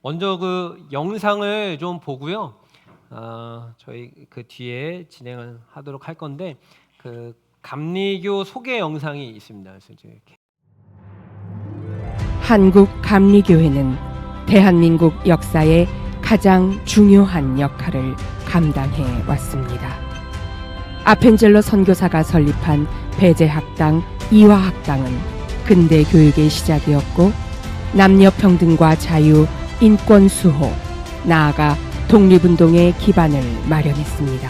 먼저 그 영상을 좀 보고요. 저희 그 뒤에 진행을 하도록 할 건데 그 감리교 소개 영상이 있습니다. 그래서 이제 이렇게 한국 감리교회는 대한민국 역사의 가장 중요한 역할을 감당해 왔습니다. 아펜젤러 선교사가 설립한 배제학당 이화학당은 근대 교육의 시작이었고 남녀 평등과 자유, 인권 수호, 나아가 독립운동의 기반을 마련했습니다.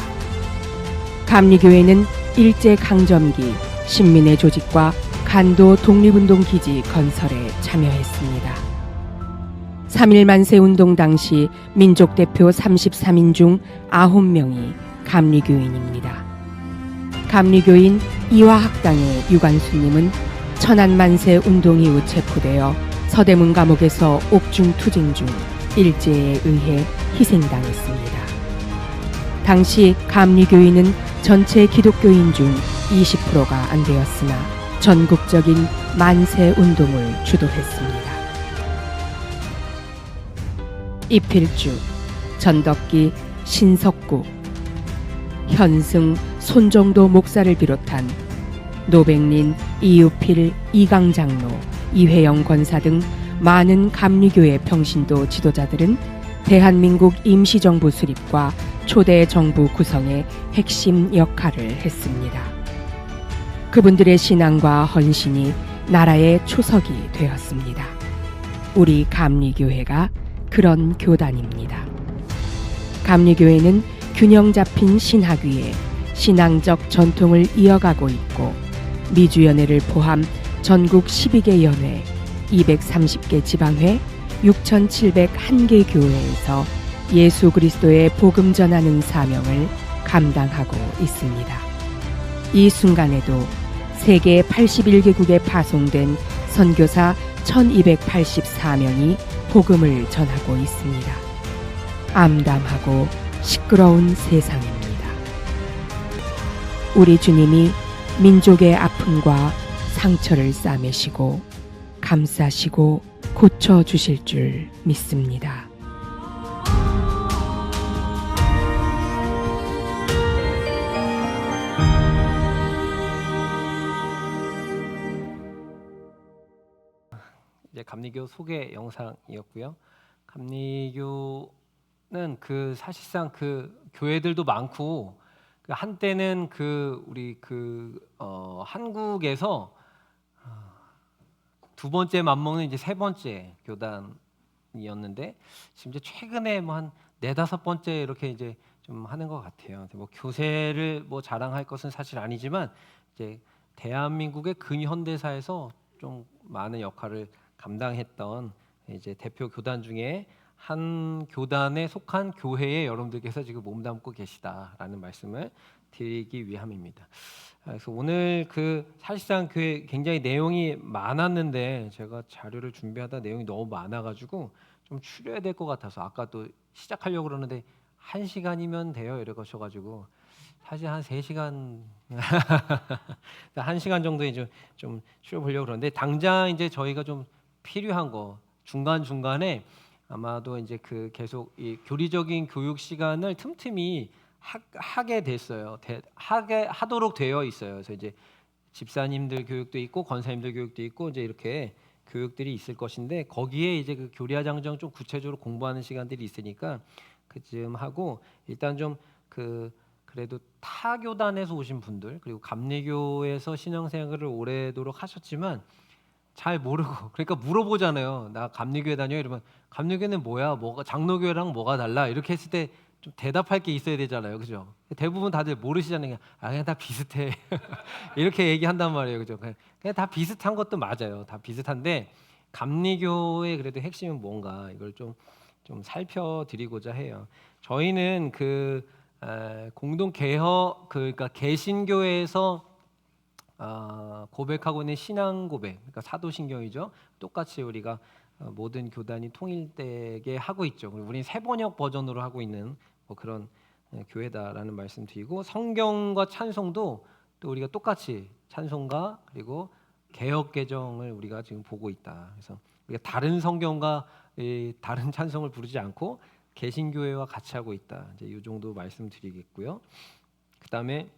감리교회는 일제강점기 신민의 조직과 간도 독립운동 기지 건설에 참여했습니다. 3.1 만세운동 당시 민족대표 33인 중 9명이 감리교인입니다. 감리교인 이화학당의 유관수님은 천안만세 운동 이후 체포되어 서대문 감옥에서 옥중 투쟁 중 일제에 의해 희생당했습니다. 당시 감리교인은 전체 기독교인 중 20%가 안 되었으나 전국적인 만세 운동을 주도했습니다. 이필주, 전덕기, 신석구, 현승, 손정도 목사를 비롯한 노백린, 이유필, 이강장로, 이회영 권사 등 많은 감리교회 평신도 지도자들은 대한민국 임시정부 수립과 초대 정부 구성의 핵심 역할을 했습니다. 그분들의 신앙과 헌신이 나라의 초석이 되었습니다. 우리 감리교회가 그런 교단입니다. 감리교회는 균형 잡힌 신학 위에 신앙적 전통을 이어가고 있고 미주연회를 포함 전국 12개 연회, 230개 지방회, 6,701개 교회에서 예수 그리스도의 복음 전하는 사명을 감당하고 있습니다. 이 순간에도 세계 81개국에 파송된 선교사 1284명이 복음을 전하고 있습니다. 암담하고 시끄러운 세상입니다. 우리 주님이 민족의 아픔과 상처를 싸매시고 감싸시고 고쳐주실 줄 믿습니다. 이제 감리교 소개 영상이었고요. 감리교는 그 사실상 그 교회들도 많고 그 한때는 그 우리 한국에서 두 번째 맞먹는 이제 세 번째 교단이었는데 지금 이제 최근에 뭐 한 네다섯 번째 이렇게 이제 좀 하는 것 같아요. 뭐 교세를 뭐 자랑할 것은 사실 아니지만 이제 대한민국의 근현대사에서 좀 많은 역할을 감당했던 이제 대표 교단 중에 한 교단에 속한 교회에 여러분들께서 지금 몸담고 계시다라는 말씀을 드리기 위함입니다. 그래서 오늘 그 사실상 그 굉장히 내용이 많았는데 제가 자료를 준비하다 내용이 너무 많아가지고 좀 줄여야 될 것 같아서 아까 또 시작하려고 그러는데 1시간이면 돼요 이러셔가지고 사실 한 3시간 1시간 정도 이제 좀 줄여보려고 그러는데 당장 이제 저희가 좀 필요한 거 중간중간에 아마도 이제 그 계속 이 교리적인 교육 시간을 틈틈이 하게 됐어요. 하도록 되어 있어요. 그래서 이제 집사님들 교육도 있고 권사님들 교육도 있고 이제 이렇게 교육들이 있을 것인데 거기에 이제 그 교리화 장정 좀 구체적으로 공부하는 시간들이 있으니까 그쯤 하고 일단 좀 그래도 타 교단에서 오신 분들 그리고 감리교에서 신앙생활을 오래도록 하셨지만 잘 모르고 그러니까 물어보잖아요. 나 감리교회 다녀 이러면 감리교회는 뭐야? 뭐가 장로교회랑 뭐가 달라? 이렇게 했을 때 좀 대답할 게 있어야 되잖아요. 그죠? 대부분 다들 모르시잖아요. 그냥 다 비슷해. 이렇게 얘기한단 말이에요. 그죠? 그냥 다 비슷한 것도 맞아요. 다 비슷한데 감리교의 그래도 핵심은 뭔가 이걸 좀 살펴드리고자 해요. 저희는 공동 개혁 그러니까 개신교회에서 고백하고 있는 신앙 고백, 그러니까 사도신경이죠. 똑같이 우리가 모든 교단이 통일되게 하고 있죠. 그리고 우리는 새번역 버전으로 하고 있는 뭐 그런 교회다라는 말씀드리고 성경과 찬송도 또 우리가 똑같이 찬송가 그리고 개역 개정을 우리가 지금 보고 있다. 그래서 우리가 다른 성경과 다른 찬송을 부르지 않고 개신교회와 같이 하고 있다. 이제 이 정도 말씀드리겠고요. 그다음에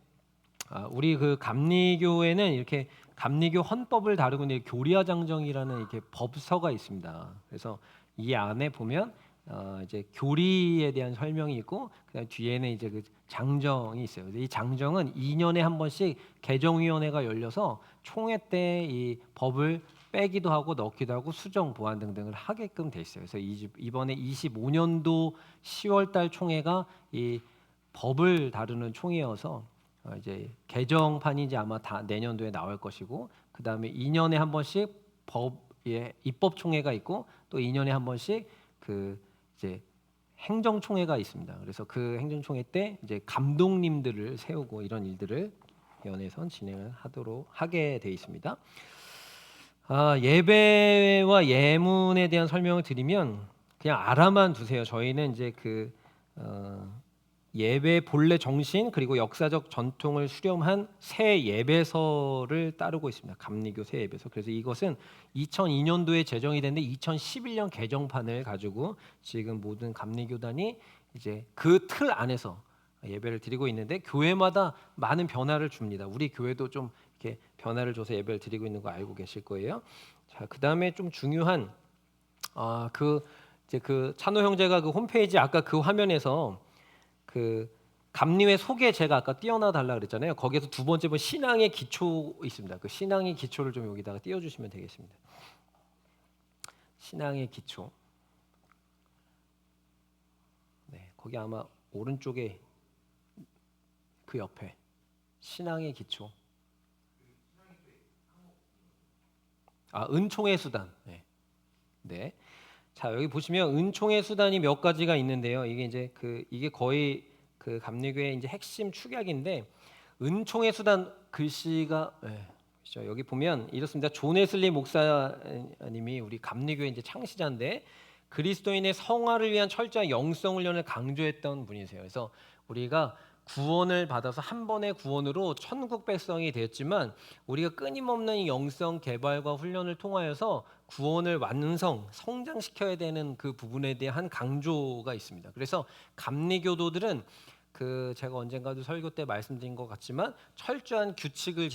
우리 그 감리교회는 이렇게 감리교 헌법을 다루고 있는 교리화 장정이라는 이렇게 법서가 있습니다. 그래서 이 안에 보면 이제 교리에 대한 설명이 있고 그다음 뒤에는 이제 그 장정이 있어요. 이 장정은 2년에 한 번씩 개정위원회가 열려서 총회 때 이 법을 빼기도 하고 넣기도 하고 수정 보완 등등을 하게끔 돼 있어요. 그래서 이번에 25년도 10월달 총회가 이 법을 다루는 총회여서 이제 개정판이 이제 아마 다 내년도에 나올 것이고 그 다음에 2년에 한 번씩 법의 입법 총회가 있고 또 2년에 한 번씩 그 이제 행정총회가 있습니다. 그래서 그 행정총회 때 이제 감독님들을 세우고 이런 일들을 위원회에서 진행을 하게 돼 있습니다. 예배와 예문에 대한 설명을 드리면 그냥 알아만 두세요. 저희는 이제 예배 본래 정신 그리고 역사적 전통을 수렴한 새 예배서를 따르고 있습니다. 감리교 새 예배서. 그래서 이것은 2002년도에 제정이 됐는데 2011년 개정판을 가지고 지금 모든 감리교단이 이제 그 틀 안에서 예배를 드리고 있는데 교회마다 많은 변화를 줍니다. 우리 교회도 좀 이렇게 변화를 줘서 예배를 드리고 있는 거 알고 계실 거예요. 자, 그다음에 좀 중요한 이제 찬호 형제가 그 홈페이지 아까 그 화면에서 그 감리회 소개 제가 아까 띄워놔 달라 그랬잖아요. 거기에서 두 번째 본 신앙의 기초 있습니다. 그 신앙의 기초를 좀 여기다가 띄워주시면 되겠습니다. 신앙의 기초. 네, 거기 아마 오른쪽에 그 옆에 신앙의 기초. 은총의 수단. 네. 네. 자, 여기 보시면 은총의 수단이 몇 가지가 있는데요. 이게 이제 이게 거의 그 감리교의 이제 핵심 축약인데 은총의 수단 글씨가 그렇죠. 여기 보면 이렇습니다. 존 웨슬리 목사님이 우리 감리교의 이제 창시자인데 그리스도인의 성화를 위한 철저한 영성 훈련을 강조했던 분이세요. 그래서 우리가 구원을 받아서 한 번의 구원으로 천국 백성이 되었지만 우리가 끊임없는 이 영성 개발과 훈련을 통하여서 구원을 성장시켜야 되는 그 부분에 대한 강조가 있습니다. 그래서 감리교도들은 제가 언젠가도 설교 때 말씀드린 것 같지만 철저한 규칙을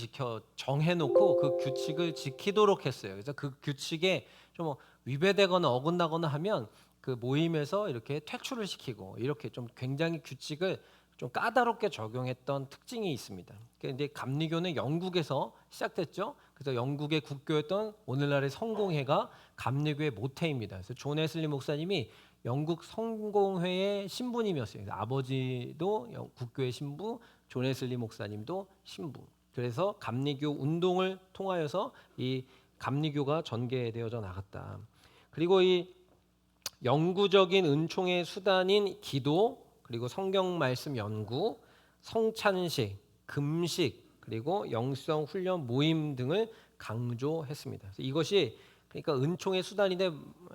정해놓고 그 규칙을 지키도록 했어요. 그래서 그 규칙에 좀 위배되거나 어긋나거나 하면 그 모임에서 이렇게 퇴출을 시키고 이렇게 좀 굉장히 규칙을 좀 까다롭게 적용했던 특징이 있습니다. 그런데 감리교는 영국에서 시작됐죠. 그래서 영국의 국교였던 오늘날의 성공회가 감리교의 모태입니다. 그래서 존 웨슬리 목사님이 영국 성공회의 신부님이었어요. 아버지도 국교의 신부, 존 웨슬리 목사님도 신부. 그래서 감리교 운동을 통하여서 이 감리교가 전개되어져 나갔다. 그리고 이 영구적인 은총의 수단인 기도, 그리고 성경 말씀 연구, 성찬식, 금식, 그리고 영성 훈련 모임 등을 강조했습니다. 그래서 이것이 그러니까 은총의 수단인데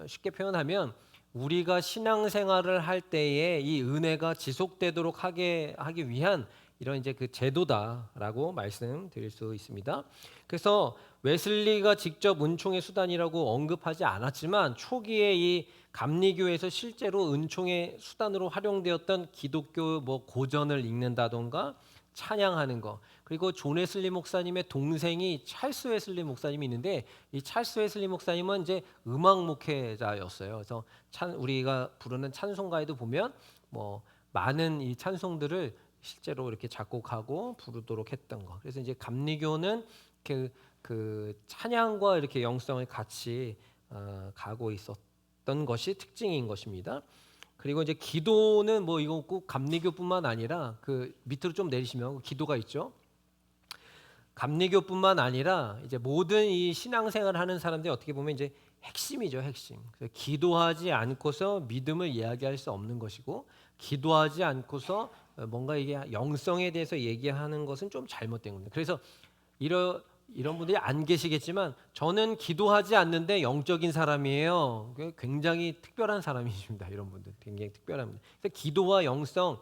쉽게 표현하면 우리가 신앙생활을 할 때에 이 은혜가 지속되도록 하기 위한 이런 이제 그 제도다라고 말씀드릴 수 있습니다. 그래서 웨슬리가 직접 은총의 수단이라고 언급하지 않았지만 초기에 이 감리교에서 실제로 은총의 수단으로 활용되었던 기독교 고전을 읽는다던가 찬양하는 거, 그리고 존 웨슬리 목사님의 동생이 찰스 웨슬리 목사님이 있는데 이 찰스 웨슬리 목사님은 이제 음악 목회자였어요. 그래서 우리가 부르는 찬송가에도 보면 많은 이 찬송들을 실제로 이렇게 작곡하고 부르도록 했던 거. 그래서 이제 감리교는 그 찬양과 이렇게 영성을 같이 가고 있었던 것이 특징인 것입니다. 그리고 이제 기도는 이거 꼭 감리교뿐만 아니라 그 밑으로 좀 내리시면 기도가 있죠. 감리교뿐만 아니라 이제 모든 이 신앙생활을 하는 사람들이 어떻게 보면 이제 핵심이죠, 핵심. 그래서 기도하지 않고서 믿음을 이야기할 수 없는 것이고, 기도하지 않고서 뭔가 이게 영성에 대해서 얘기하는 것은 좀 잘못된 겁니다. 그래서 이런 분들이 안 계시겠지만 저는 기도하지 않는데 영적인 사람이에요. 굉장히 특별한 사람이십니다. 이런 분들 굉장히 특별합니다. 그래서 기도와 영성,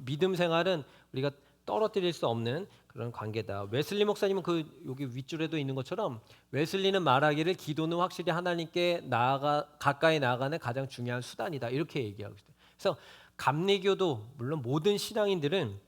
믿음 생활은 우리가 떨어뜨릴 수 없는 그런 관계다. 웨슬리 목사님은 그 여기 윗줄에도 있는 것처럼 웨슬리는 말하기를 기도는 확실히 하나님께 가까이 나아가는 가장 중요한 수단이다. 이렇게 얘기하고 있어요. 그래서 감리교도 물론 모든 신앙인들은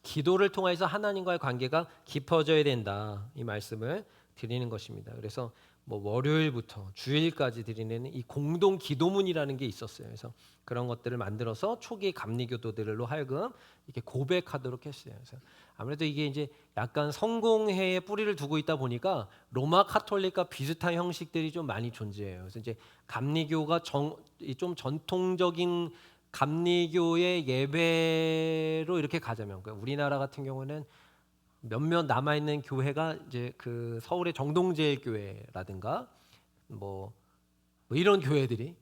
기도를 통해서 하나님과의 관계가 깊어져야 된다. 이 말씀을 드리는 것입니다. 그래서 뭐 월요일부터 주일까지 드리는 이 공동 기도문이라는 게 있었어요. 그래서 그런 것들을 만들어서 초기 감리교도들로 하여금 이렇게 고백하도록 했어요. 그래서 아무래도 이게 이제 약간 성공회에 뿌리를 두고 있다 보니까 로마 카톨릭과 비슷한 형식들이 좀 많이 존재해요. 그래서 이제 감리교가 좀 전통적인 감리교의 예배로 이렇게 가자면, 그러니까 우리나라 같은 경우는 몇몇 남아 있는 교회가 이제 그 서울의 정동제일교회라든가 뭐 이런 교회들이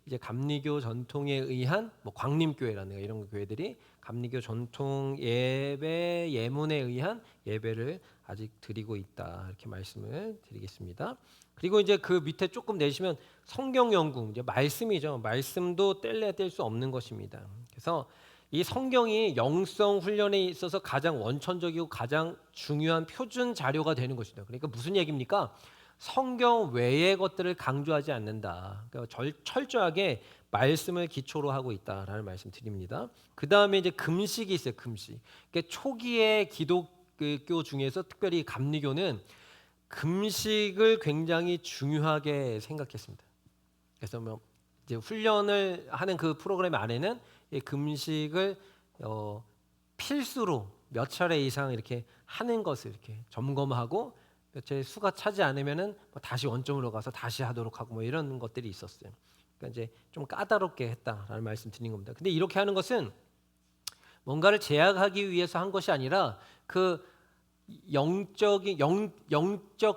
이제 감리교 전통에 의한 뭐 광림교회라든가 이런 교회들이 감리교 전통 예문에 의한 예배를 아직 드리고 있다. 이렇게 말씀을 드리겠습니다. 그리고 이제 그 밑에 조금 내시면 성경 연구, 이제 말씀이죠. 말씀도 뗄래야 뗄 수 없는 것입니다. 그래서 이 성경이 영성 훈련에 있어서 가장 원천적이고 가장 중요한 표준 자료가 되는 것이다. 그러니까 무슨 얘기입니까? 성경 외의 것들을 강조하지 않는다. 그러니까 철저하게 말씀을 기초로 하고 있다라는 말씀 드립니다. 그 다음에 이제 금식이 있어요. 금식. 그러니까 초기의 기독교 중에서 특별히 감리교는 금식을 굉장히 중요하게 생각했습니다. 그래서 뭐 이제 훈련을 하는 그 프로그램 안에는 이 금식을 필수로 몇 차례 이상 이렇게 하는 것을 이렇게 점검하고 몇 차례 수가 차지 않으면은 뭐 다시 원점으로 가서 다시 하도록 하고 뭐 이런 것들이 있었어요. 그러니까 이제 좀 까다롭게 했다라는 말씀 드린 겁니다. 근데 이렇게 하는 것은 뭔가를 제약하기 위해서 한 것이 아니라 그 영적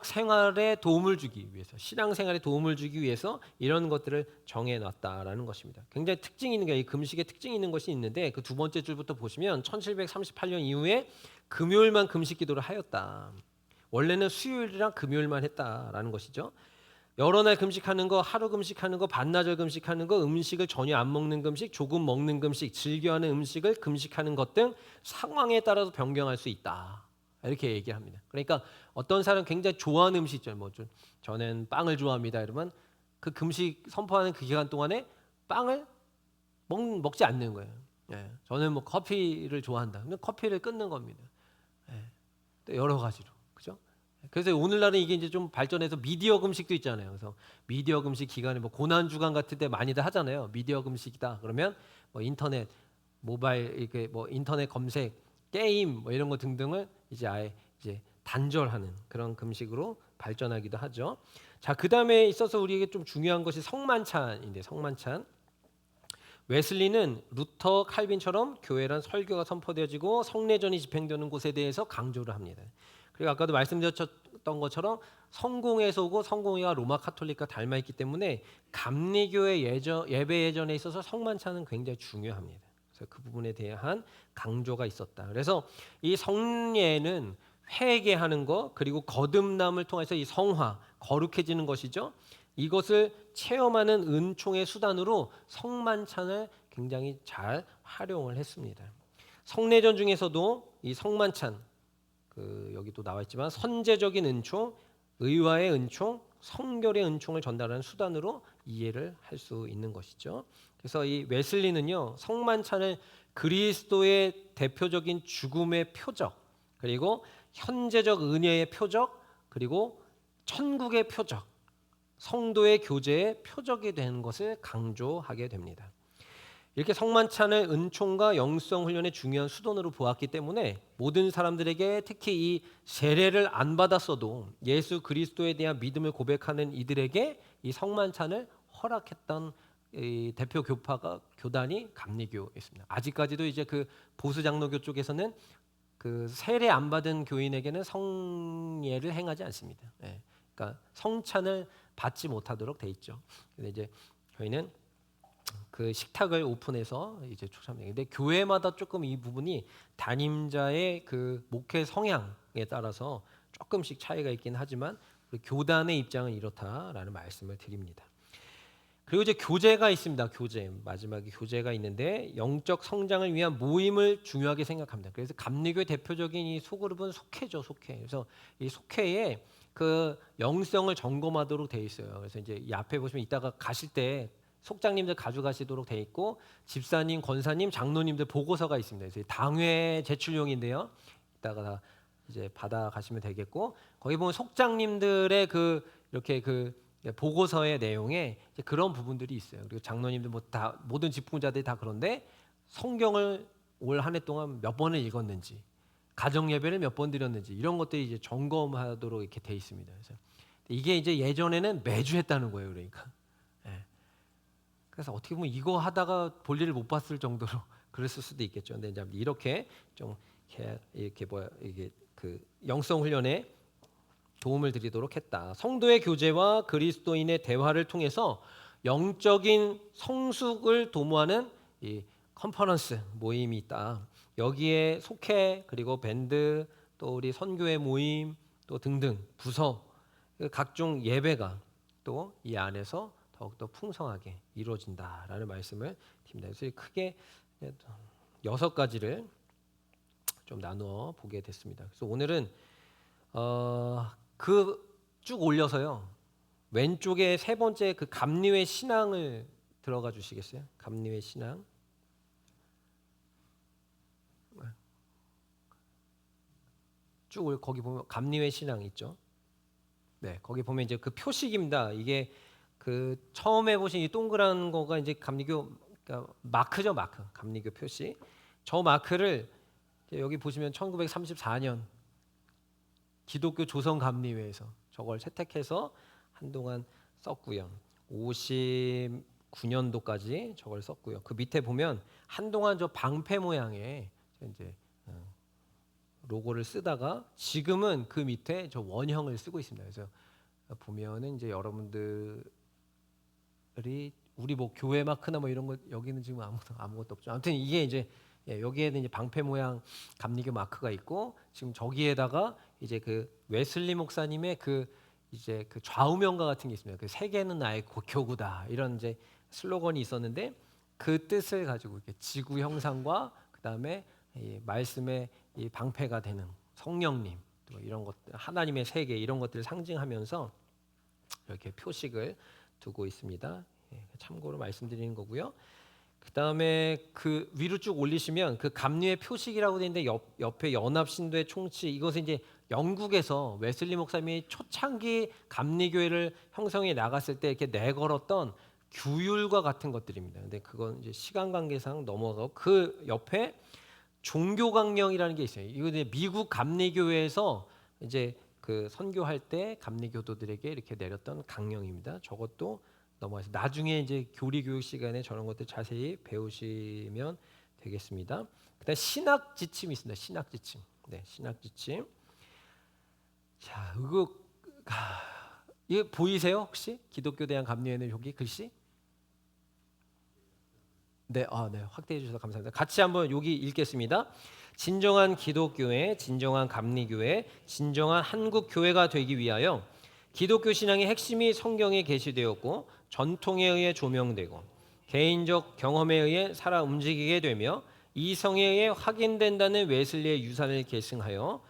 생활에 도움을 주기 위해서, 신앙 생활에 도움을 주기 위해서 이런 것들을 정해 놨다라는 것입니다. 굉장히 특징이 있는 게, 이 금식의 특징이 있는 것이 있는데, 그 두 번째 줄부터 보시면 1738년 이후에 금요일만 금식 기도를 하였다. 원래는 수요일이랑 금요일만 했다라는 것이죠. 여러 날 금식하는 거, 하루 금식하는 거, 반나절 금식하는 거, 음식을 전혀 안 먹는 금식, 조금 먹는 금식, 즐겨하는 음식을 금식하는 것 등 상황에 따라서 변경할 수 있다. 이렇게 얘기합니다. 그러니까 어떤 사람 굉장히 좋아하는 음식 있잖아요. 뭐 저는 빵을 좋아합니다. 이러면 그 금식 선포하는 그 기간 동안에 빵을 먹지 않는 거예요. 예. 저는 뭐 커피를 좋아한다. 그러면 커피를 끊는 겁니다. 예. 또 여러 가지로, 그죠? 그래서 오늘날은 이게 이제 좀 발전해서 미디어 금식도 있잖아요. 그래서 미디어 금식 기간에 뭐 고난 주간 같은 데 많이들 하잖아요. 미디어 금식이다. 그러면 뭐 인터넷, 모바일 이렇게 뭐 인터넷 검색, 게임 뭐 이런 거 등등을 이제 아예 이제 단절하는 그런 금식으로 발전하기도 하죠. 자, 그다음에 있어서 우리에게 좀 중요한 것이 성만찬인데, 성만찬. 웨슬리는 루터, 칼빈처럼 교회란 설교가 선포되어지고 성례전이 집행되는 곳에 대해서 강조를 합니다. 그리고 아까도 말씀드렸던 것처럼 성공회에서 오고 성공회가 로마 카톨릭과 닮아 있기 때문에 감리교의 예배 예전에 있어서 성만찬은 굉장히 중요합니다. 그래서 그 부분에 대한 강조가 있었다. 그래서 이 성례는 회개하는 것, 그리고 거듭남을 통해서 이 성화, 거룩해지는 것이죠. 이것을 체험하는 은총의 수단으로 성만찬을 굉장히 잘 활용을 했습니다. 성례전 중에서도 이 성만찬, 여기도 나와 있지만 선제적인 은총, 의와의 은총, 성결의 은총을 전달하는 수단으로 이해를 할 수 있는 것이죠. 그래서 이 웨슬리는요, 성만찬을 그리스도의 대표적인 죽음의 표적, 그리고 현재적 은혜의 표적, 그리고 천국의 표적, 성도의 교제의 표적이 되는 것을 강조하게 됩니다. 이렇게 성만찬을 은총과 영성 훈련의 중요한 수단으로 보았기 때문에 모든 사람들에게, 특히 이 세례를 안 받았어도 예수 그리스도에 대한 믿음을 고백하는 이들에게 이 성만찬을 허락했던 이 대표 교단이 감리교였습니다. 아직까지도 이제 그 보수 장로교 쪽에서는 그 세례 안 받은 교인에게는 성례를 행하지 않습니다. 예. 그러니까 성찬을 받지 못하도록 돼 있죠. 근데 이제 저희는 그 식탁을 오픈해서 이제 초참해요. 근데 교회마다 조금 이 부분이 담임자의 그 목회 성향에 따라서 조금씩 차이가 있긴 하지만 우리 교단의 입장은 이렇다라는 말씀을 드립니다. 그리고 이제 교제가 있습니다. 교제. 마지막에 교제가 있는데 영적 성장을 위한 모임을 중요하게 생각합니다. 그래서 감리교의 대표적인 이 소그룹은 속회죠, 속회. 그래서 이 속회에 그 영성을 점검하도록 돼 있어요. 그래서 이제 이 앞에 보시면 이따가 가실 때 속장님들 가져가시도록 돼 있고 집사님, 권사님, 장로님들 보고서가 있습니다. 그래서 당회 제출용인데요. 이따가 이제 받아 가시면 되겠고 거기 보면 속장님들의 그 이렇게 그 보고서의 내용에 이제 그런 부분들이 있어요. 그리고 장로님들 뭐 다 모든 집권자들이 다 그런데 성경을 올 한 해 동안 몇 번을 읽었는지, 가정 예배를 몇 번 드렸는지 이런 것들이 이제 점검하도록 이렇게 돼 있습니다. 그래서 이게 이제 예전에는 매주 했다는 거예요. 그러니까. 예. 그래서 어떻게 보면 이거 하다가 볼일을 못 봤을 정도로 그랬을 수도 있겠죠. 근데 이제 이렇게 좀 이렇게 뭐야 이게 그 영성 훈련에 도움을 드리도록 했다. 성도의 교제와 그리스도인의 대화를 통해서 영적인 성숙을 도모하는 이 컨퍼런스 모임이 있다. 여기에 속회 그리고 밴드 또 우리 선교회 모임 또 등등 부서 각종 예배가 또 이 안에서 더욱더 풍성하게 이루어진다라는 말씀을 드립니다. 그래서 크게 6가지를 좀 나누어 보게 됐습니다. 그래서 오늘은 그 쭉 올려서요. 왼쪽에 세 번째 그 감리회 신앙을 들어가 주시겠어요? 감리회 신앙. 쭉 거기 보면 감리회 신앙 있죠. 네, 거기 보면 이제 그 표식입니다. 이게 그 처음에 보신 이 동그란 거가 이제 감리교 그러니까 마크죠, 마크. 감리교 표시. 저 마크를 여기 보시면 1934년 기독교 조선 감리회에서 저걸 채택해서 한동안 썼고요. 59년도까지 저걸 썼고요. 그 밑에 보면 한동안 저 방패 모양의 이제 로고를 쓰다가 지금은 그 밑에 저 원형을 쓰고 있습니다. 그래서 보면은 이제 여러분들이 우리 뭐 교회 마크나 뭐 이런 거 여기는 지금 아무것도 없죠. 아무튼 이게 이제 여기에는 이제 방패 모양 감리교 마크가 있고 지금 저기에다가 이제 그 웨슬리 목사님의 그 이제 그 좌우명과 같은 게 있습니다. 그 세계는 나의 교구다 이런 이제 슬로건이 있었는데 그 뜻을 가지고 이렇게 지구 형상과 그 다음에 이 말씀의 이 방패가 되는 성령님 또 이런 것들 하나님의 세계 이런 것들을 상징하면서 이렇게 표식을 두고 있습니다. 참고로 말씀드리는 거고요. 그 다음에 그 위로 쭉 올리시면 그 감리의 표식이라고 되어 있는데 옆에 연합신도의 총치 이것은 이제 영국에서 웨슬리 목사님이 초창기 감리교회를 형성해 나갔을 때 이렇게 내걸었던 규율과 같은 것들입니다. 근데 그건 이제 시간 관계상 넘어가고 그 옆에 종교 강령이라는 게 있어요. 이거 이제 미국 감리교회에서 이제 그 선교할 때 감리교도들에게 이렇게 내렸던 강령입니다. 저것도 넘어가서 나중에 이제 교리 교육 시간에 저런 것들 자세히 배우시면 되겠습니다. 그다음 신학 지침이 있습니다. 신학 지침. 네, 신학 지침. 자, 이거 보이세요? 혹시 기독교 대한 감리회는 여기 글씨? 네, 네, 확대해 주셔서 감사합니다. 같이 한번 여기 읽겠습니다. 진정한 기독교회, 진정한 감리교회, 진정한 한국 교회가 되기 위하여 기독교 신앙의 핵심이 성경에 계시되었고 전통에 의해 조명되고 개인적 경험에 의해 살아 움직이게 되며 이성에 의해 확인된다는 웨슬리의 유산을 계승하여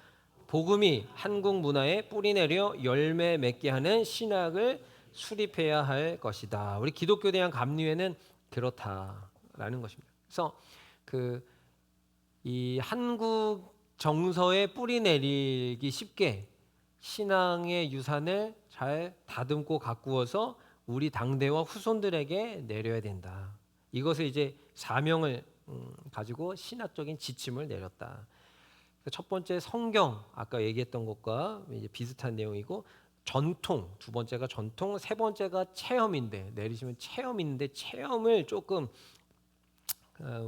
복음이 한국 문화에 뿌리내려 열매 맺게 하는 신학을 수립해야 할 것이다. 우리 기독교에 대한 감리회는 그렇다라는 것입니다. 그래서 이 한국 정서에 뿌리내리기 쉽게 신앙의 유산을 잘 다듬고 가꾸어서 우리 당대와 후손들에게 내려야 된다. 이것을 이제 사명을 가지고 신학적인 지침을 내렸다. 첫 번째 성경 아까 얘기했던 것과 이제 비슷한 내용이고 전통 두 번째가 전통 세 번째가 체험인데 내리시면 체험인데 체험을 조금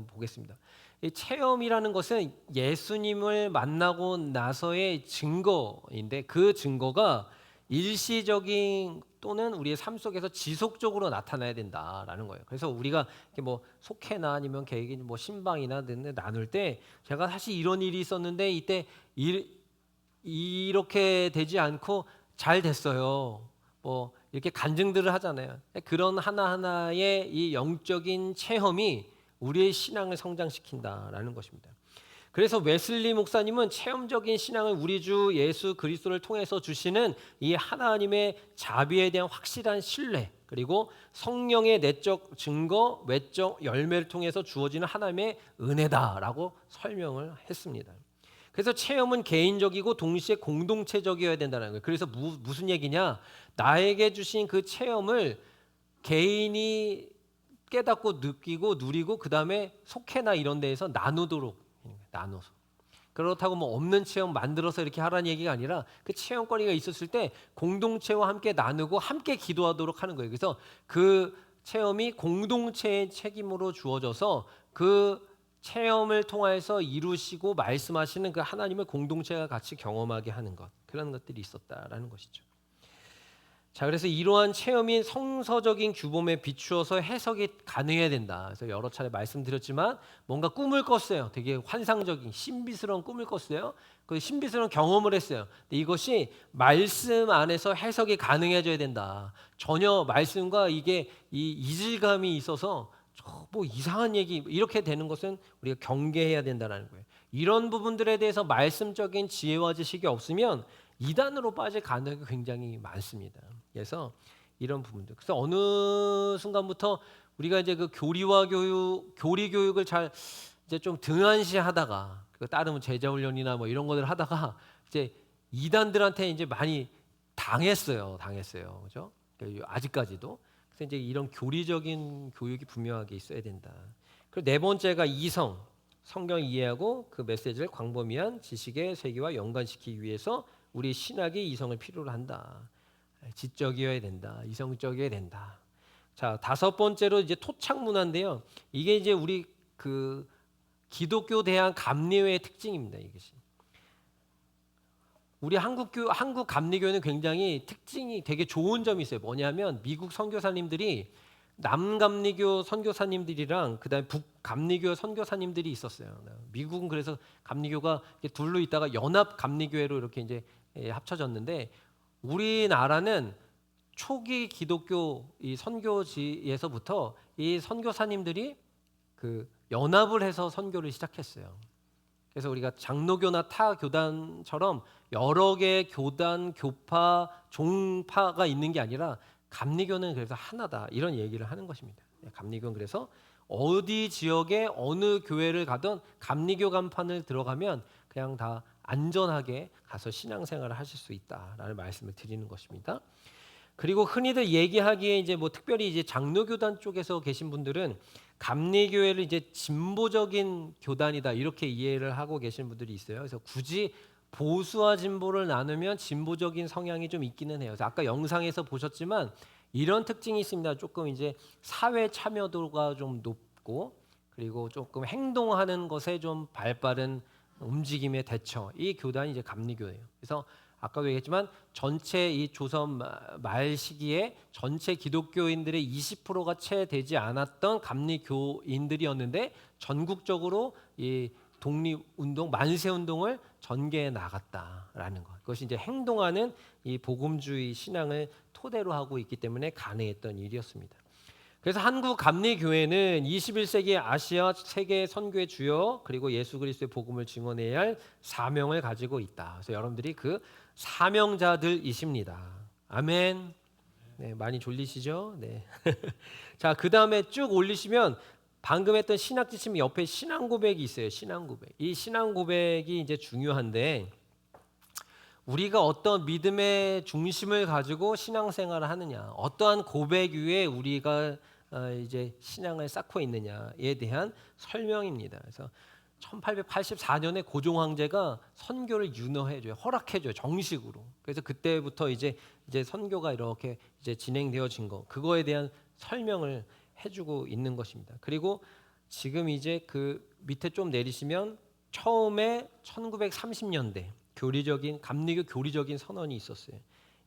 보겠습니다. 이 체험이라는 것은 예수님을 만나고 나서의 증거인데 그 증거가 일시적인 또는 우리의 삶 속에서 지속적으로 나타나야 된다라는 거예요. 그래서 우리가 이렇게 뭐 속회나 아니면 계획이 뭐 신방이나 나눌 때 제가 사실 이런 일이 있었는데 이때 이렇게 되지 않고 잘 됐어요. 뭐 이렇게 간증들을 하잖아요. 그런 하나하나의 이 영적인 체험이 우리의 신앙을 성장시킨다라는 것입니다. 그래서 웨슬리 목사님은 체험적인 신앙을 우리 주 예수 그리스도를 통해서 주시는 이 하나님의 자비에 대한 확실한 신뢰, 그리고 성령의 내적 증거, 외적 열매를 통해서 주어지는 하나님의 은혜다라고 설명을 했습니다. 그래서 체험은 개인적이고 동시에 공동체적이어야 된다는 거예요. 그래서 무슨 얘기냐? 나에게 주신 그 체험을 개인이 깨닫고 느끼고 누리고 그 다음에 속회나 이런 데에서 나눠서. 그렇다고 뭐 없는 체험 만들어서 이렇게 하라는 얘기가 아니라 그 체험거리가 있었을 때 공동체와 함께 나누고 함께 기도하도록 하는 거예요. 그래서 그 체험이 공동체의 책임으로 주어져서 그 체험을 통해서 이루시고 말씀하시는 그 하나님을 공동체가 같이 경험하게 하는 것, 그런 것들이 있었다라는 것이죠. 자, 그래서 이러한 체험이 성서적인 규범에 비추어서 해석이 가능해야 된다. 그래서 여러 차례 말씀드렸지만 뭔가 꿈을 꿨어요. 되게 환상적인 신비스러운 꿈을 꿨어요. 그 신비스러운 경험을 했어요. 근데 이것이 말씀 안에서 해석이 가능해져야 된다. 전혀 말씀과 이게 이 이질감이 있어서 뭐 이상한 얘기 이렇게 되는 것은 우리가 경계해야 된다는 거예요. 이런 부분들에 대해서 말씀적인 지혜와 지식이 없으면 이단으로 빠질 가능성이 굉장히 많습니다. 그래서 이런 부분들. 그래서 어느 순간부터 우리가 이제 그 교리 교육을 잘 이제 좀 등한시하다가 그 따르면 제자 훈련이나 뭐 이런 것들 하다가 이제 이단들한테 이제 많이 당했어요. 그죠? 아직까지도. 그래서 이제 이런 교리적인 교육이 분명하게 있어야 된다. 그리고 네 번째가 이성. 성경 이해하고 그 메시지를 광범위한 지식의 세계와 연관시키기 위해서 우리 신학이 이성을 필요로 한다. 지적이어야 된다. 이성적이어야 된다. 자, 다섯 번째로 이제 토착 문화인데요. 이게 이제 우리 그 기독교 대한 감리교의 특징입니다. 이것이. 우리 한국 감리교는 굉장히 특징이 되게 좋은 점이 있어요. 뭐냐면 미국 선교사님들이 남감리교 선교사님들이랑 그다음에 북감리교 선교사님들이 있었어요. 미국은 그래서 감리교가 둘로 있다가 연합 감리교회로 이렇게 이제 합쳐졌는데 우리나라는 초기 기독교 이 선교지에서부터 이 선교사님들이 그 연합을 해서 선교를 시작했어요. 그래서 우리가 장로교나 타 교단처럼 여러 개의 교단, 교파, 종파가 있는 게 아니라 감리교는 그래서 하나다 이런 얘기를 하는 것입니다. 감리교는 그래서 어디 지역에 어느 교회를 가든 감리교 간판을 들어가면 그냥 다 안전하게 가서 신앙생활을 하실 수 있다라는 말씀을 드리는 것입니다. 그리고 흔히들 얘기하기에 이제 뭐 특별히 이제 장로교단 쪽에서 계신 분들은 감리교회를 이제 진보적인 교단이다 이렇게 이해를 하고 계신 분들이 있어요. 그래서 굳이 보수와 진보를 나누면 진보적인 성향이 좀 있기는 해요. 그래서 아까 영상에서 보셨지만 이런 특징이 있습니다. 조금 이제 사회 참여도가 좀 높고 그리고 조금 행동하는 것에 좀 발빠른 움직임의 대처. 이 교단이 이제 감리교예요. 그래서 아까도 얘기했지만 전체 이 조선 말 시기에 전체 기독교인들의 20%가 채 되지 않았던 감리교인들이었는데 전국적으로 이 독립운동, 만세운동을 전개해 나갔다라는 것. 그것이 이제 행동하는 이 복음주의 신앙을 토대로 하고 있기 때문에 가능했던 일이었습니다. 그래서 한국 감리교회는 21세기 아시아 세계 선교의 주요 그리고 예수 그리스도의 복음을 증언해야 할 사명을 가지고 있다. 그래서 여러분들이 그 사명자들이십니다. 아멘. 네, 많이 졸리시죠? 네. 자, 그 다음에 쭉 올리시면 방금 했던 신학 지침 옆에 신앙 고백이 있어요. 신앙 고백. 이 신앙 고백이 이제 중요한데 우리가 어떤 믿음의 중심을 가지고 신앙생활을 하느냐, 어떠한 고백 위에 우리가 이제 신앙을 쌓고 있느냐에 대한 설명입니다. 그래서 1884년에 고종 황제가 선교를 윤허해줘요, 허락해줘요, 정식으로. 그래서 그때부터 이제 선교가 이렇게 이제 진행되어진 거, 그거에 대한 설명을 해주고 있는 것입니다. 그리고 지금 이제 그 밑에 좀 내리시면 처음에 1930년대 감리교 교리적인 선언이 있었어요.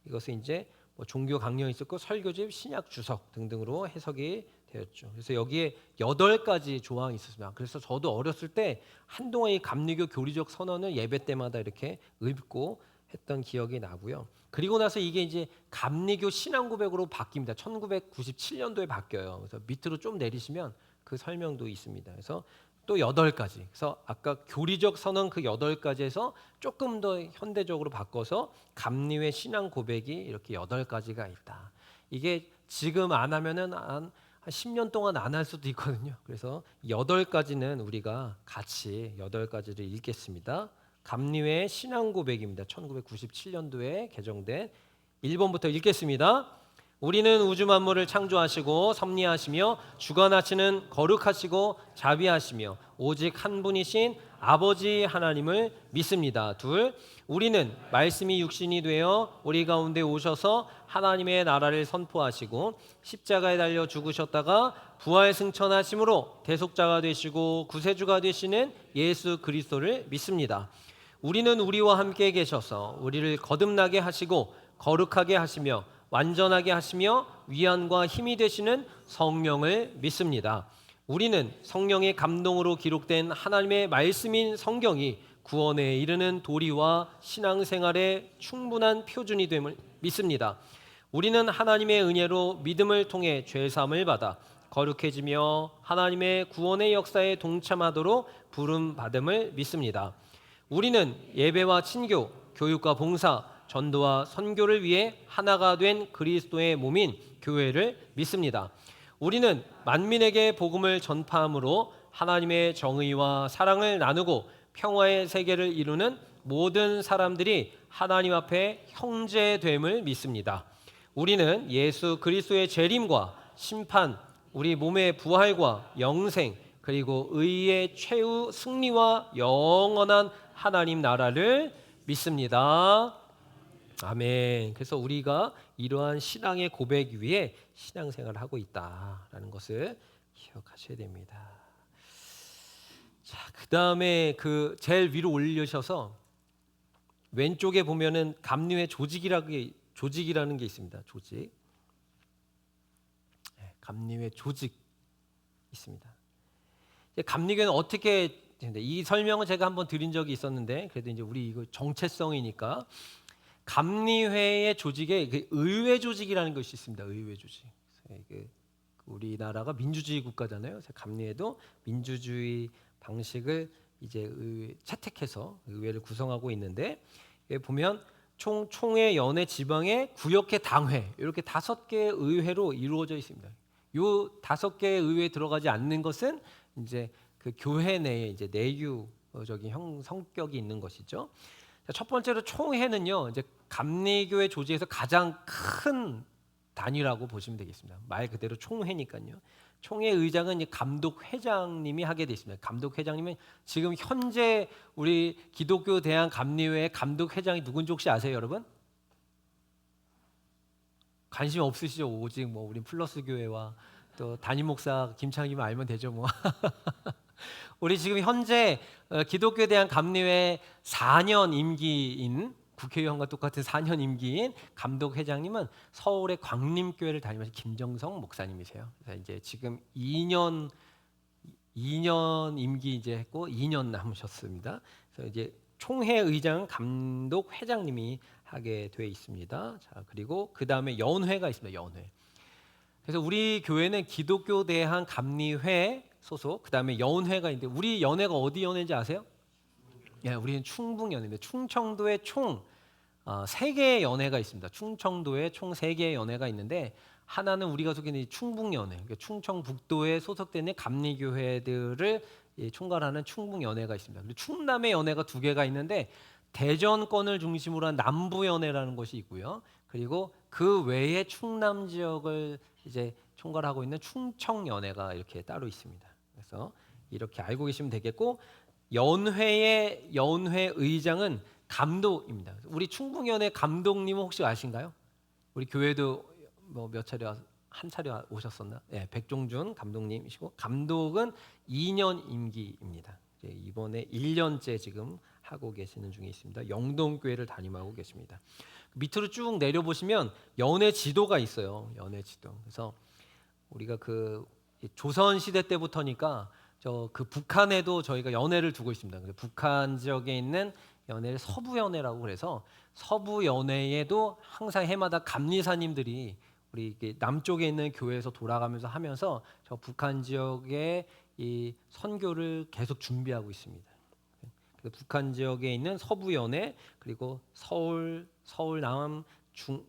이것은 이제 뭐 종교 강령이 있었고 설교집, 신약 주석 등등으로 해석이 되었죠. 그래서 여기에 8가지 조항이 있었습니다. 그래서 저도 어렸을 때 한동안 이 감리교 교리적 선언을 예배 때마다 이렇게 읽고 했던 기억이 나고요. 그리고 나서 이게 이제 감리교 신앙고백으로 바뀝니다. 1997년도에 바뀌어요. 그래서 밑으로 좀 내리시면 그 설명도 있습니다. 그래서 또 8가지. 그래서 아까 교리적 선언 그 8가지에서 조금 더 현대적으로 바꿔서 감리회 신앙 고백이 이렇게 8가지가 있다. 이게 지금 안 하면은 한 10년 동안 안 할 수도 있거든요. 그래서 8가지는 우리가 같이 8가지를 읽겠습니다. 감리회 신앙 고백입니다. 1997년도에 개정된 1번부터 읽겠습니다. 우리는 우주 만물을 창조하시고 섭리하시며 주관하시는 거룩하시고 자비하시며 오직 한 분이신 아버지 하나님을 믿습니다. 둘, 우리는 말씀이 육신이 되어 우리 가운데 오셔서 하나님의 나라를 선포하시고 십자가에 달려 죽으셨다가 부활 승천하심으로 대속자가 되시고 구세주가 되시는 예수 그리스도를 믿습니다. 우리는 우리와 함께 계셔서 우리를 거듭나게 하시고 거룩하게 하시며 완전하게 하시며 위안과 힘이 되시는 성령을 믿습니다. 우리는 성령의 감동으로 기록된 하나님의 말씀인 성경이 구원에 이르는 도리와 신앙생활의 충분한 표준이 됨을 믿습니다. 우리는 하나님의 은혜로 믿음을 통해 죄사함을 받아 거룩해지며 하나님의 구원의 역사에 동참하도록 부름 받음을 믿습니다. 우리는 예배와 친교, 교육과 봉사, 전도와 선교를 위해 하나가 된 그리스도의 몸인 교회를 믿습니다. 우리는 만민에게 복음을 전파함으로 하나님의 정의와 사랑을 나누고 평화의 세계를 이루는 모든 사람들이 하나님 앞에 형제됨을 믿습니다. 우리는 예수 그리스도의 재림과 심판, 우리 몸의 부활과 영생, 그리고 의의 최후 승리와 영원한 하나님 나라를 믿습니다. 아멘. 그래서 우리가 이러한 신앙의 고백 위에 신앙생활을 하고 있다라는 것을 기억하셔야 됩니다. 자, 그다음에 그 제일 위로 올리셔서 왼쪽에 보면은 감리회 조직이라는 게 있습니다. 조직. 감리회 조직 있습니다. 감리교는 어떻게 이 설명은 제가 한번 드린 적이 있었는데 그래도 이제 우리 이거 정체성이니까 감리회의 조직에 의회 조직이라는 것이 있습니다. 의회 조직. 우리나라가 민주주의 국가잖아요. 그래서 감리회도 민주주의 방식을 이제 채택해서 의회를 구성하고 있는데 보면 총회, 연회, 지방회, 구역회, 당회 이렇게 5개의 의회로 이루어져 있습니다. 요 5개의 의회에 들어가지 않는 것은 이제 그 교회 내에 이제 내유적인 성격이 있는 것이죠. 첫 번째로 총회는요, 이제 감리교회 조직에서 가장 큰 단위라고 보시면 되겠습니다. 말 그대로 총회니까요. 총회 의장은 이제 감독회장님이 하게 되어 있습니다. 감독회장님은 지금 현재 우리 기독교 대한 감리회의 감독회장이 누군지 혹시 아세요, 여러분? 관심 없으시죠? 오직 뭐 우리 플러스 교회와 또 담임 목사 김창희만 알면 되죠, 뭐. 우리 지금 현재 기독교에 대한 감리회 4년 임기인 국회의원과 똑같은 4년 임기인 감독회장님은 서울의 광림교회를 다니면서 김정성 목사님이세요. 그래서 이제 지금 2년 임기 이제 했고 2년 남으셨습니다. 그래서 이제 총회 의장은 감독회장님이 하게 돼 있습니다. 자, 그리고 그 다음에 연회가 있습니다. 연회. 그래서 우리 교회는 기독교 대한 감리회 소속, 그 다음에 연회가 있는데 우리 연회가 어디 연회인지 아세요? 예, 우리는 충북연회입니다. 충청도에 총 3개의 연회가 있습니다. 충청도에 총 3개의 연회가 있는데 하나는 우리가 속해 충북연회, 그러니까 충청북도에 소속되는 감리교회들을 총괄하는 충북연회가 있습니다. 그리고 충남의 연회가 2개가 있는데 대전권을 중심으로 한 남부연회라는 것이 있고요. 그리고 그 외에 충남 지역을 이제 총괄하고 있는 충청연회가 이렇게 따로 있습니다. 그래서 이렇게 알고 계시면 되겠고 연회 의장은 감독입니다. 우리 충북연회 감독님은 혹시 아신가요? 우리 교회도 뭐 몇 차례 한 차례 오셨었나? 네, 백종준 감독님이시고 감독은 2년 임기입니다. 이번에 1년째 지금 하고 계시는 중에 있습니다. 영동교회를 담임하고 계십니다. 밑으로 쭉 내려 보시면 연회 지도가 있어요. 연회 지도. 그래서 우리가 그 조선 시대 때부터니까 그 북한에도 저희가 연회를 두고 있습니다. 북한 지역에 있는 연회를 서부연회라고 그래서 서부연회에도 항상 해마다 감리사님들이 우리 이렇게 남쪽에 있는 교회에서 돌아가면서 하면서 저 북한 지역의 이 선교를 계속 준비하고 있습니다. 그 북한 지역에 있는 서부연회 그리고 서울 남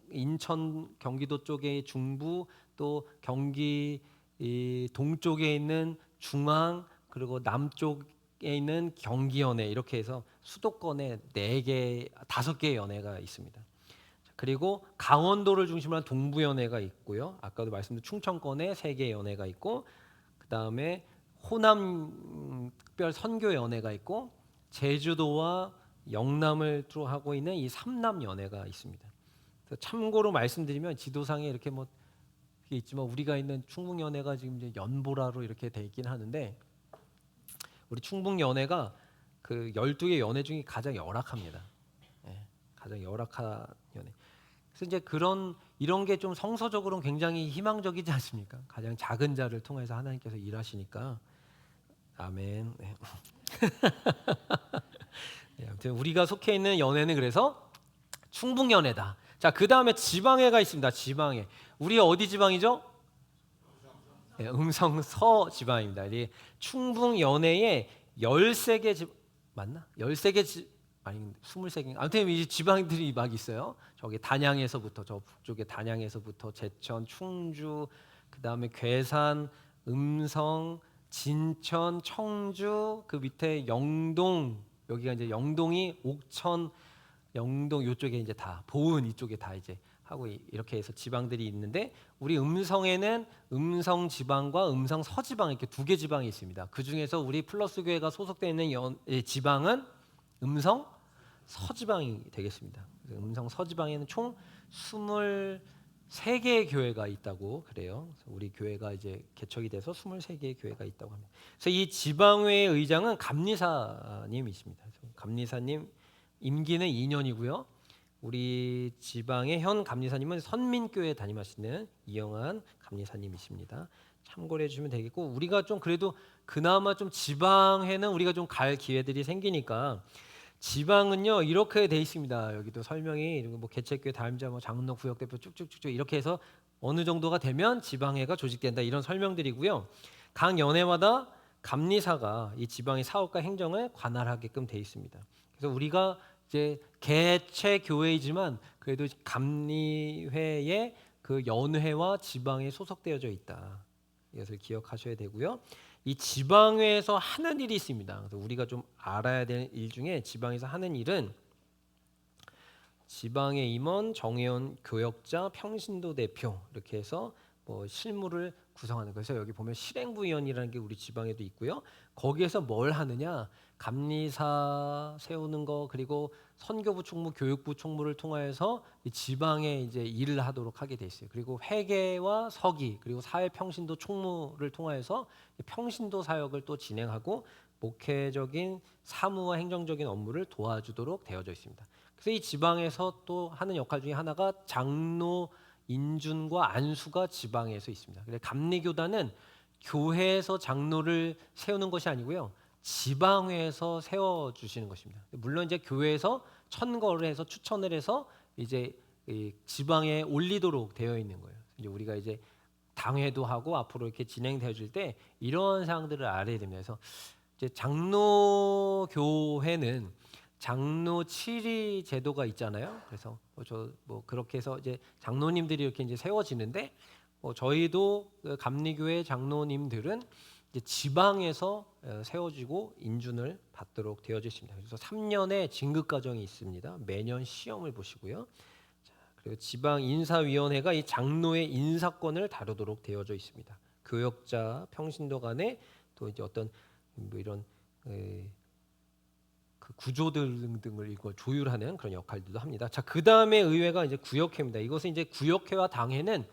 인천 경기도 쪽의 중부 또 경기 이 동쪽에 있는 중앙 그리고 남쪽에 있는 경기연회 이렇게 해서 수도권에 4개, 5개의 연회가 있습니다. 그리고 강원도를 중심으로 한 동부연회가 있고요. 아까도 말씀드린 충청권에 3개의 연회가 있고 그 다음에 호남 특별 선교연회가 있고 제주도와 영남을 주로 하고 있는 이 삼남연회가 있습니다. 그래서 참고로 말씀드리면 지도상에 이렇게 뭐 이게 있지만 우리가 있는 충북연회가 지금 이제 연보라로 이렇게 돼 있긴 하는데 우리 충북연회가 그 12개 연회 중에 가장 열악합니다. 예, 가장 열악한 연회. 그래서 이제 이런 게 좀 성서적으로는 굉장히 희망적이지 않습니까? 가장 작은 자를 통해서 하나님께서 일하시니까 아멘. 네. 네, 아무튼 우리가 속해 있는 연회는 그래서 충북연회다. 자, 그 다음에 지방회가 있습니다. 지방회. 우리 어디 지방이죠? 네, 음성서 지방입니다. 이 충북연회에 13개 지 맞나? 13개 아니 23개. 아무튼 이 지방들이 막 있어요. 저기 단양에서부터 저 북쪽에 단양에서부터 제천, 충주, 그다음에 괴산, 음성, 진천, 청주, 그 밑에 영동 여기가 이제 영동이 옥천, 영동 이쪽에 이제 다 보은 이쪽에 다 이제 하고 이렇게 해서 지방들이 있는데 우리 음성에는 음성 지방과 음성 서지방 이렇게 2개 지방이 있습니다. 그 중에서 우리 플러스 교회가 소속되어 있는 지방은 음성 서지방이 되겠습니다. 음성 서지방에는 총 23개의 교회가 있다고 그래요. 그래서 우리 교회가 이제 개척이 돼서 23개의 교회가 있다고 합니다. 그래서 이 지방회의 의장은 감리사님이십니다. 감리사님 임기는 2년이고요. 우리 지방의 현 감리사님은 선민교회 담임하시는 이영환 감리사님이십니다. 참고를 해주시면 되겠고 우리가 좀 그래도 그나마 좀 지방회는 우리가 좀 갈 기회들이 생기니까 지방은요 이렇게 돼 있습니다. 여기도 설명이 뭐 개척교회 담임자 뭐 장로 구역 대표 쭉쭉쭉쭉 이렇게 해서 어느 정도가 되면 지방회가 조직된다 이런 설명들이고요. 각 연회마다 감리사가 이 지방의 사업과 행정을 관할하게끔 돼 있습니다. 그래서 우리가 이제 개최 교회이지만 그래도 감리회의 그 연회와 지방에 소속되어져 있다. 이것을 기억하셔야 되고요. 이 지방회에서 하는 일이 있습니다. 그래서 우리가 좀 알아야 될 일 중에 지방에서 하는 일은 지방의 임원, 정회원, 교역자, 평신도 대표 이렇게 해서 뭐 실무를 구성하는 거예요. 그래서 여기 보면 실행부위원이라는 게 우리 지방에도 있고요. 거기에서 뭘 하느냐? 감리사 세우는 거 그리고 선교부 총무, 교육부 총무를 통하여서 이 지방에 이제 일을 하도록 하게 돼 있어요. 그리고 회계와 서기 그리고 사회평신도 총무를 통하여서 평신도 사역을 또 진행하고 목회적인 사무와 행정적인 업무를 도와주도록 되어져 있습니다. 그래서 이 지방에서 또 하는 역할 중에 하나가 장로 인준과 안수가 지방에서 있습니다. 그래서 감리교단은 교회에서 장로를 세우는 것이 아니고요. 지방회에서 세워 주시는 것입니다. 물론 이제 교회에서 천거를 해서 추천을 해서 이제 지방에 올리도록 되어 있는 거예요. 이제 우리가 이제 당회도 하고 앞으로 이렇게 진행되어질 때 이런 사항들을 알아야 됩니다. 그래서 이제 장로 교회는 장로 7위 제도가 있잖아요. 그래서 뭐 그렇게 해서 이제 장로님들이 이렇게 이제 세워지는데 저희도 그 감리교회 장로님들은 이제 지방에서 세워지고 인준을 받도록 되어져 있습니다. 그래서 3년의 진급 과정이 있습니다. 매년 시험을 보시고요. 자, 그리고 지방 인사위원회가 이 장로의 인사권을 다루도록 되어져 있습니다. 교역자, 평신도 간에 또 이제 어떤 뭐 이런 그 구조들 등을 이걸 조율하는 그런 역할들도 합니다. 자, 그 다음에 의회가 이제 구역회입니다. 이것은 이제 구역회와 당회는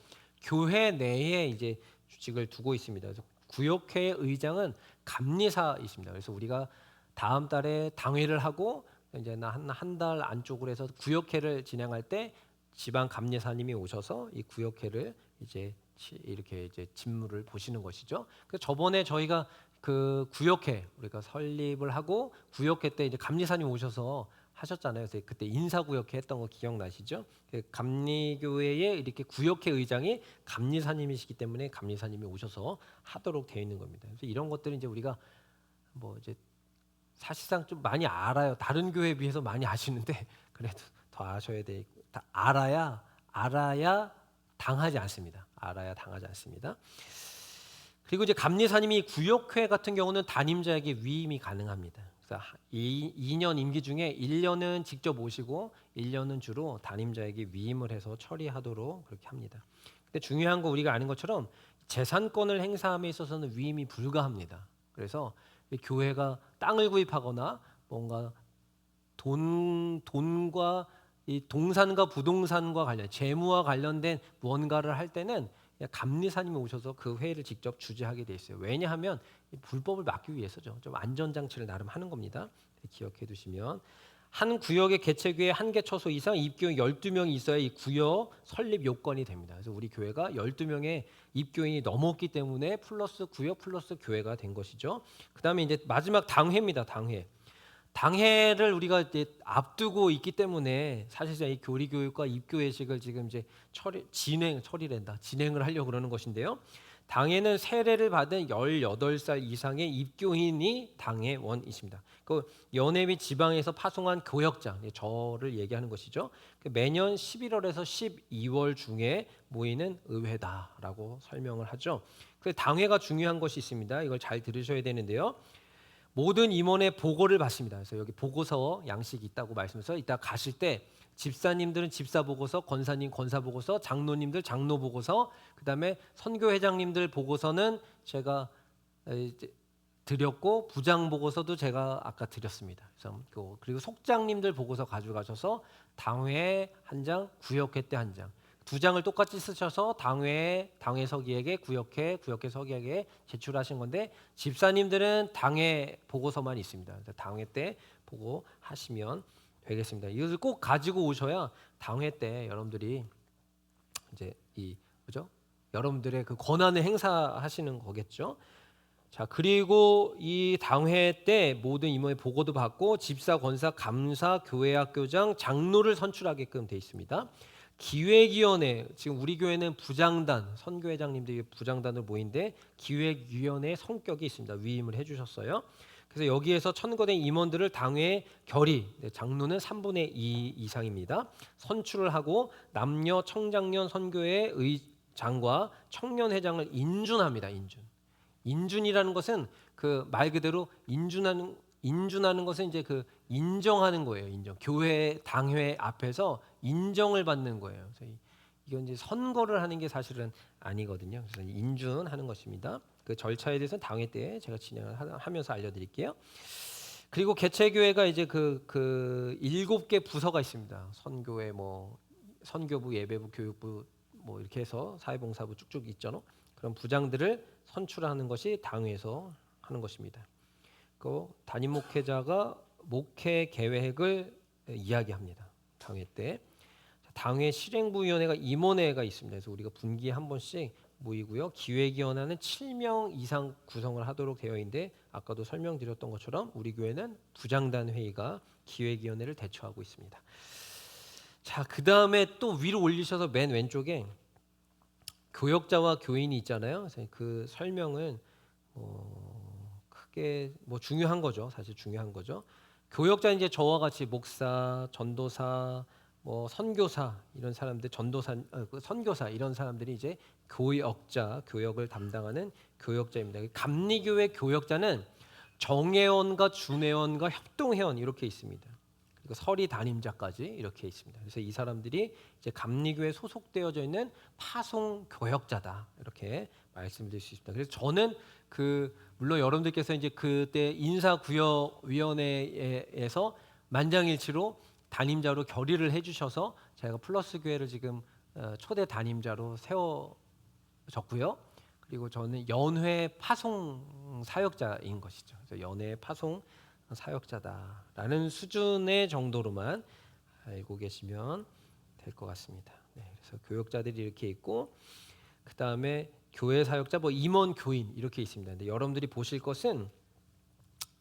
교회 내에 이제 주직을 두고 있습니다. 그래서 구역회의 의장은 감리사이십니다. 그래서 우리가 다음 달에 당회를 하고 이제 한 달 안쪽으로 해서 구역회를 진행할 때 지방 감리사님이 오셔서 이 구역회를 이제 이렇게 이제 직무를 보시는 것이죠. 그래서 저번에 저희가 그 구역회 우리가 설립을 하고 구역회 때 이제 감리사님 오셔서 하셨잖아요. 그래서 그때 인사구역회 했던 거 기억나시죠? 그 감리교회의 이렇게 구역회 의장이 감리사님이시기 때문에 감리사님이 오셔서 하도록 되어 있는 겁니다. 그래서 이런 것들은 이제 우리가 뭐 이제 사실상 좀 많이 알아요. 다른 교회에 비해서 많이 아시는데 그래도 더 아셔야 돼. 다 알아야 당하지 않습니다. 알아야 당하지 않습니다. 그리고 이제 감리사님이 구역회 같은 경우는 담임자에게 위임이 가능합니다. 그래서 2년 임기 중에 1년은 직접 오시고 1년은 주로 담임자에게 위임을 해서 처리하도록 그렇게 합니다. 근데 중요한 거 우리가 아는 것처럼 재산권을 행사함에 있어서는 위임이 불가합니다. 그래서 교회가 땅을 구입하거나 뭔가 돈과 이 동산과 부동산과 관련 재무와 관련된 무언가를 할 때는 감리사님이 오셔서 그 회의를 직접 주재하게 돼 있어요. 왜냐하면 불법을 막기 위해서죠. 좀 안전장치를 나름 하는 겁니다. 기억해 두시면 한 구역의 개체교회 한 개 처소 이상 입교인 12명이 있어야 이 구역 설립 요건이 됩니다. 그래서 우리 교회가 12명의 입교인이 넘었기 때문에 플러스 구역 플러스 교회가 된 것이죠. 그다음에 이제 마지막 당회입니다. 당회를 우리가 이제 앞두고 있기 때문에 사실상 이 교리 교육과 입교 예식을 지금 이제 진행을 하려고 그러는 것인데요. 당회는 세례를 받은 18살 이상의 입교인이 당회원이십니다. 그 연회 및 지방에서 파송한 교역자, 저를 얘기하는 것이죠. 매년 11월에서 12월 중에 모이는 의회다라고 설명을 하죠. 그 당회가 중요한 것이 있습니다. 이걸 잘 들으셔야 되는데요. 모든 임원의 보고를 받습니다. 그래서 여기 보고서 양식이 있다고 말씀해서 이따 가실 때 집사님들은 집사 보고서, 권사님 권사 보고서, 장로님들 장로 보고서, 그다음에 선교회장님들 보고서는 제가 이제 드렸고 부장 보고서도 제가 아까 드렸습니다. 그리고 속장님들 보고서 가져가셔서 당회에 한 장, 구역회 때 한 장, 두 장을 똑같이 쓰셔서 당회 서기에게 구역회 서기에게 제출하신 건데 집사님들은 당회 보고서만 있습니다. 그래서 당회 때 보고 하시면 되겠습니다. 이것을 꼭 가지고 오셔야 당회 때 여러분들이 이제 여러분들의 그 권한을 행사하시는 거겠죠. 자, 그리고 이 당회 때 모든 임원의 보고도 받고 집사, 권사, 감사, 교회학교장, 장로를 선출하게끔 돼 있습니다. 기획위원회, 지금 우리 교회는 부장단, 선교회장님들이 부장단으로 모인데 기획위원회의 성격이 있습니다. 위임을 해주셨어요. 그래서 여기에서 천거된 임원들을 당회에 결의, 장로는 3분의 2 이상입니다. 선출을 하고 남녀 청장년 선교회 의장과 청년회장을 인준합니다. 인준이라는 것은 그 말 그대로 인준하는 것은 이제 그 인정하는 거예요. 교회 당회 앞에서 인정을 받는 거예요. 그래서 이건 이제 선거를 하는 게 사실은 아니거든요. 그래서 인준하는 것입니다. 그 절차에 대해서는 당회 때 제가 진행을 하면서 알려드릴게요. 그리고 개체교회가 이제 그 7개 부서가 있습니다. 선교회, 선교부, 예배부, 교육부 이렇게 해서 사회봉사부 쭉쭉 있잖아요. 그런 부장들을 선출하는 것이 당회에서 하는 것입니다. 그 담임 목회자가 목회 계획을 이야기합니다. 당회 때. 당회 실행부위원회가 임원회가 있습니다. 그래서 우리가 분기에 한 번씩 모이고요. 기획위원회는 7명 이상 구성을 하도록 되어 있는데 아까도 설명드렸던 것처럼 우리 교회는 부장단 회의가 기획위원회를 대처하고 있습니다. 자, 그 다음에 또 위로 올리셔서 맨 왼쪽에 교역자와 교인이 있잖아요. 그래서 그 설명은 크게 중요한 거죠. 사실 중요한 거죠. 교역자 이제 저와 같이 목사, 전도사, 선교사 이런 사람들, 선교사 이런 사람들이 이제 교역을 담당하는 교역자입니다. 감리교회 교역자는 정회원과 준회원과 협동회원 이렇게 있습니다. 그리고 서리 담임자까지 이렇게 있습니다. 그래서 이 사람들이 이제 감리교회에 소속되어져 있는 파송 교역자다 이렇게 말씀드릴 수 있습니다. 그래서 저는 물론 여러분들께서 이제 그때 인사구역위원회에서 만장일치로 담임자로 결의를 해주셔서 제가 플러스 교회를 지금 초대 담임자로 세워졌고요. 그리고 저는 연회 파송 사역자인 것이죠. 그래서 연회 파송 사역자다라는 수준의 정도로만 알고 계시면 될 것 같습니다. 그래서 교역자들이 이렇게 있고 그 다음에 교회 사역자, 임원, 교인 이렇게 있습니다. 근데 여러분들이 보실 것은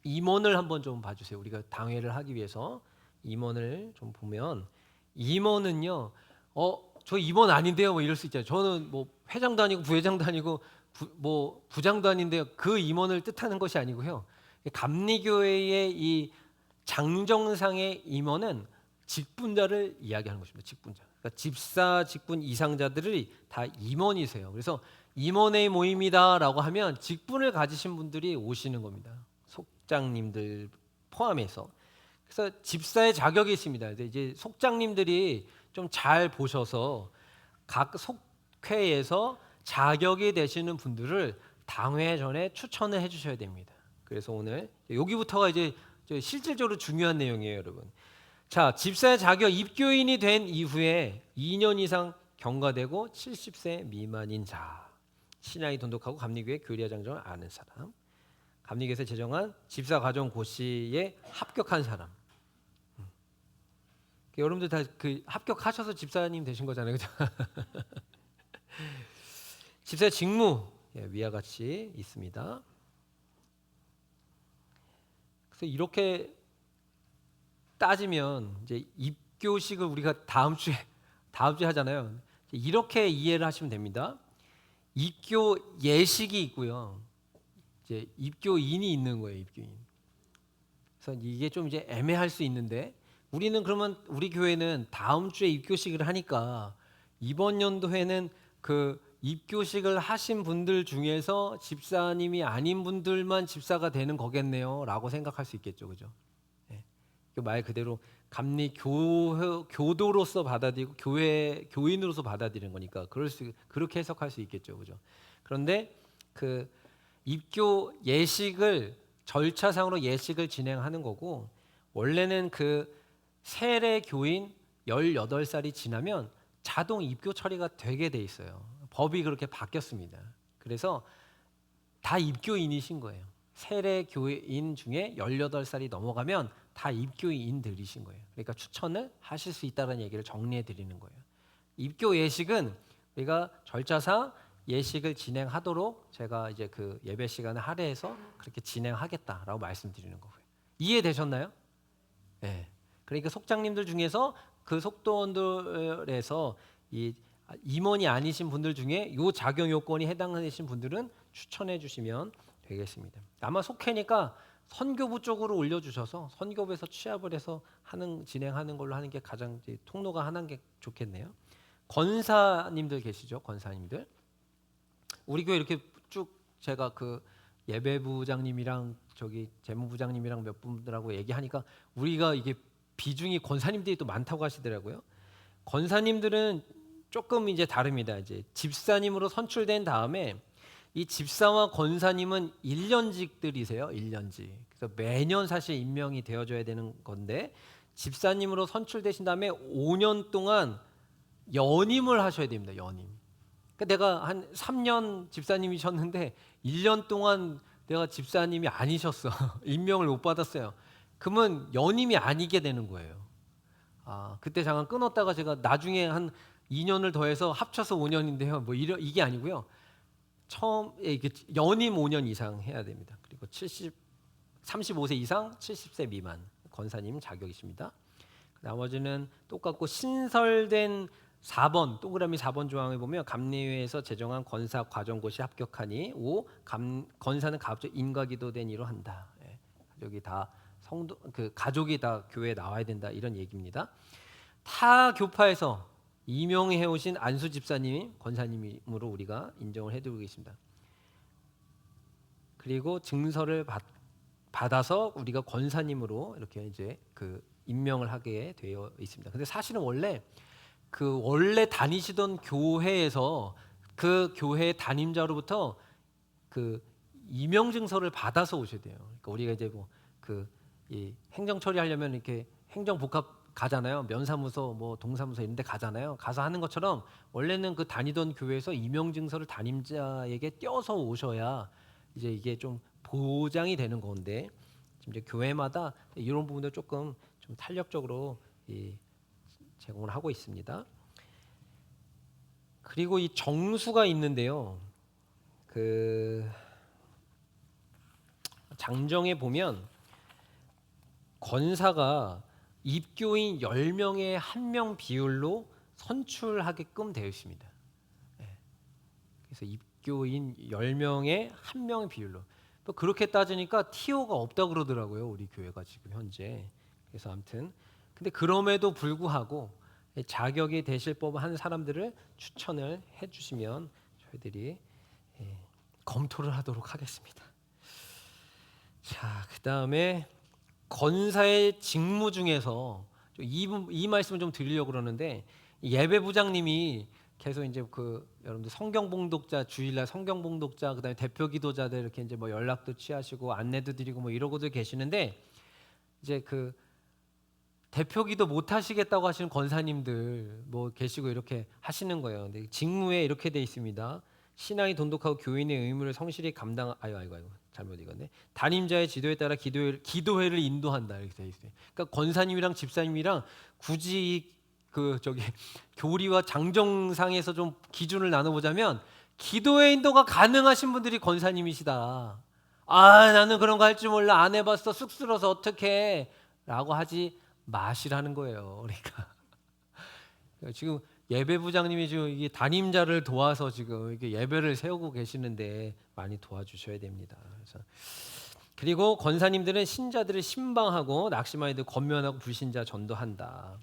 임원을 한번 좀 봐주세요. 우리가 당회를 하기 위해서 임원을 좀 보면 임원은요, 저 임원 아닌데요, 뭐 이럴 수 있잖아요. 저는 뭐 회장도 아니고 부회장도 아니고 뭐 부장도 아닌데요. 그 임원을 뜻하는 것이 아니고요. 감리교회의 이 장정상의 임원은 직분자를 이야기하는 것입니다. 직분자. 그러니까 집사 직분 이상자들이 다 임원이세요. 그래서 임원의 모임이다라고 하면 직분을 가지신 분들이 오시는 겁니다. 속장님들 포함해서. 그래서 집사의 자격이 있습니다. 이제 속장님들이 좀 잘 보셔서 각 속회에서 자격이 되시는 분들을 당회 전에 추천을 해주셔야 됩니다. 그래서 오늘 여기부터가 이제 실질적으로 중요한 내용이에요, 여러분. 자, 집사의 자격 입교인이 된 이후에 2년 이상 경과되고 70세 미만인 자, 신앙이 돈독하고 감리교회 교리와 장정을 아는 사람, 감리교에서 제정한 집사 과정 고시에 합격한 사람. 여러분들 다 그 합격하셔서 집사님 되신 거잖아요, 그죠? 집사의 직무 위와 같이 있습니다. 그래서 이렇게 따지면 이제 입교식을 우리가 다음 주에 하잖아요. 이렇게 이해를 하시면 됩니다. 입교 예식이 있고요. 이제 입교인이 있는 거예요, 입교인. 그래서 이게 좀 이제 애매할 수 있는데 우리는 그러면 우리 교회는 다음 주에 입교식을 하니까 이번 연도에는 그 입교식을 하신 분들 중에서 집사님이 아닌 분들만 집사가 되는 거겠네요라고 생각할 수 있겠죠, 그죠? 네. 말 그대로 감리 교도로서 받아들이고 교인으로서 받아들이는 거니까 그렇게 해석할 수 있겠죠, 그죠? 그런데 그 입교 예식을 절차상으로 예식을 진행하는 거고 원래는 그 세례 교인 18살이 지나면 자동 입교 처리가 되게 돼 있어요. 법이 그렇게 바뀌었습니다. 그래서 다 입교인이신 거예요. 세례 교인 중에 18살이 넘어가면 다 입교인들이신 거예요. 그러니까 추천을 하실 수 있다는 얘기를 정리해 드리는 거예요. 입교 예식은 우리가 절차상 예식을 진행하도록 제가 이제 그 예배 시간을 할애해서 그렇게 진행하겠다라고 말씀드리는 거고요. 이해되셨나요? 네. 그러니까 속장님들 중에서 그 속도원들에서 이 임원이 아니신 분들 중에 요 자격 요건이 해당되신 분들은 추천해 주시면 되겠습니다. 아마 속회니까 선교부 쪽으로 올려주셔서 선교부에서 취합을 해서 진행하는 걸로 하는 게 가장 이제 통로가 하나인 게 좋겠네요. 권사님들 계시죠? 권사님들. 우리 교회 이렇게 쭉 제가 그 예배부장님이랑 저기 재무부장님이랑 몇 분들하고 얘기하니까 우리가 이게 비중이 권사님들이 또 많다고 하시더라고요. 권사님들은 조금 이제 다릅니다. 이제 집사님으로 선출된 다음에 이 집사와 권사님은 1년직들이세요. 1년직. 그래서 매년 사실 임명이 되어줘야 되는 건데 집사님으로 선출되신 다음에 5년 동안 연임을 하셔야 됩니다. 연임. 그러니까 내가 한 3년 집사님이셨는데 1년 동안 내가 집사님이 아니셨어. 임명을 못 받았어요. 그러면 연임이 아니게 되는 거예요. 그때 잠깐 끊었다가 제가 나중에 한 2년을 더해서 합쳐서 5년인데요. 뭐 이게 아니고요. 이게 연임 5년 이상 해야 됩니다. 그리고 35세 이상 70세 미만 권사님 자격이십니다. 나머지는 똑같고 신설된 4번 동그라미 4번 조항에 보면 감리회에서 제정한 권사 과정고시 합격하니 5 권사는 가급적 인과기도된 이로 한다. 가족이 다 가족이 다 교회에 나와야 된다 이런 얘기입니다. 타 교파에서 임용해 오신 안수 집사님이 권사님으로 우리가 인정을 해드리고 있습니다. 그리고 증서를 받아서 우리가 권사님으로 이렇게 이제 그 임명을 하게 되어 있습니다. 근데 사실은 원래 다니시던 교회에서 그 교회 담임자로부터 그 임명 증서를 받아서 오셔야 돼요. 그러니까 우리가 이제 이 행정 처리하려면 이렇게 행정복합 가잖아요. 면사무소, 뭐 동사무소 이런 데 가잖아요. 가서 하는 것처럼 원래는 그 다니던 교회에서 임용 증서를 담임자에게 떼어서 오셔야 이제 이게 좀 보장이 되는 건데 지금 이제 교회마다 이런 부분도 조금 좀 탄력적으로 제공을 하고 있습니다. 그리고 이 정수가 있는데요. 그 장정에 보면 권사가 입교인 10명에 1명 비율로 선출하게끔 되어 있습니다. 예. 그래서 입교인 10명에 1명 비율로. 또 그렇게 따지니까 티오가 없다 그러더라고요. 우리 교회가 지금 현재. 그래서 아무튼 근데 그럼에도 불구하고 자격이 되실 법한 사람들을 추천을 해주시면 저희들이 검토를 하도록 하겠습니다. 자, 그 다음에 권사의 직무 중에서 이 말씀을 좀 드리려고 그러는데 예배부장님이 계속 이제 그 여러분들 성경봉독자 주일날 성경봉독자 그다음에 대표기도자들 이렇게 이제 뭐 연락도 취하시고 안내도 드리고 뭐 이러고들 계시는데 이제 그 대표기도 못 하시겠다고 하시는 권사님들 뭐 계시고 이렇게 하시는 거예요. 근데 직무에 이렇게 돼 있습니다. 신앙이 돈독하고 교인의 의무를 성실히 감당. 아이고 잘못 읽었네. 담임자의 지도에 따라 기도회를 인도한다 이렇게 돼 있어요. 그러니까 권사님이랑 집사님이랑 굳이 그 저기 교리와 장정상에서 좀 기준을 나눠보자면 기도회 인도가 가능하신 분들이 권사님이시다. 아 나는 그런 거 할 줄 몰라 안 해봤어 쑥스러워서 어떡해 라고 하지 마시라는 거예요. 그러니까 지금 예배부장님이 지금 이게 담임자를 도와서 지금 이게 예배를 세우고 계시는데 많이 도와주셔야 됩니다. 그리고 권사님들은 신자들을 신방하고 낙심한 이들 권면하고 불신자 전도한다.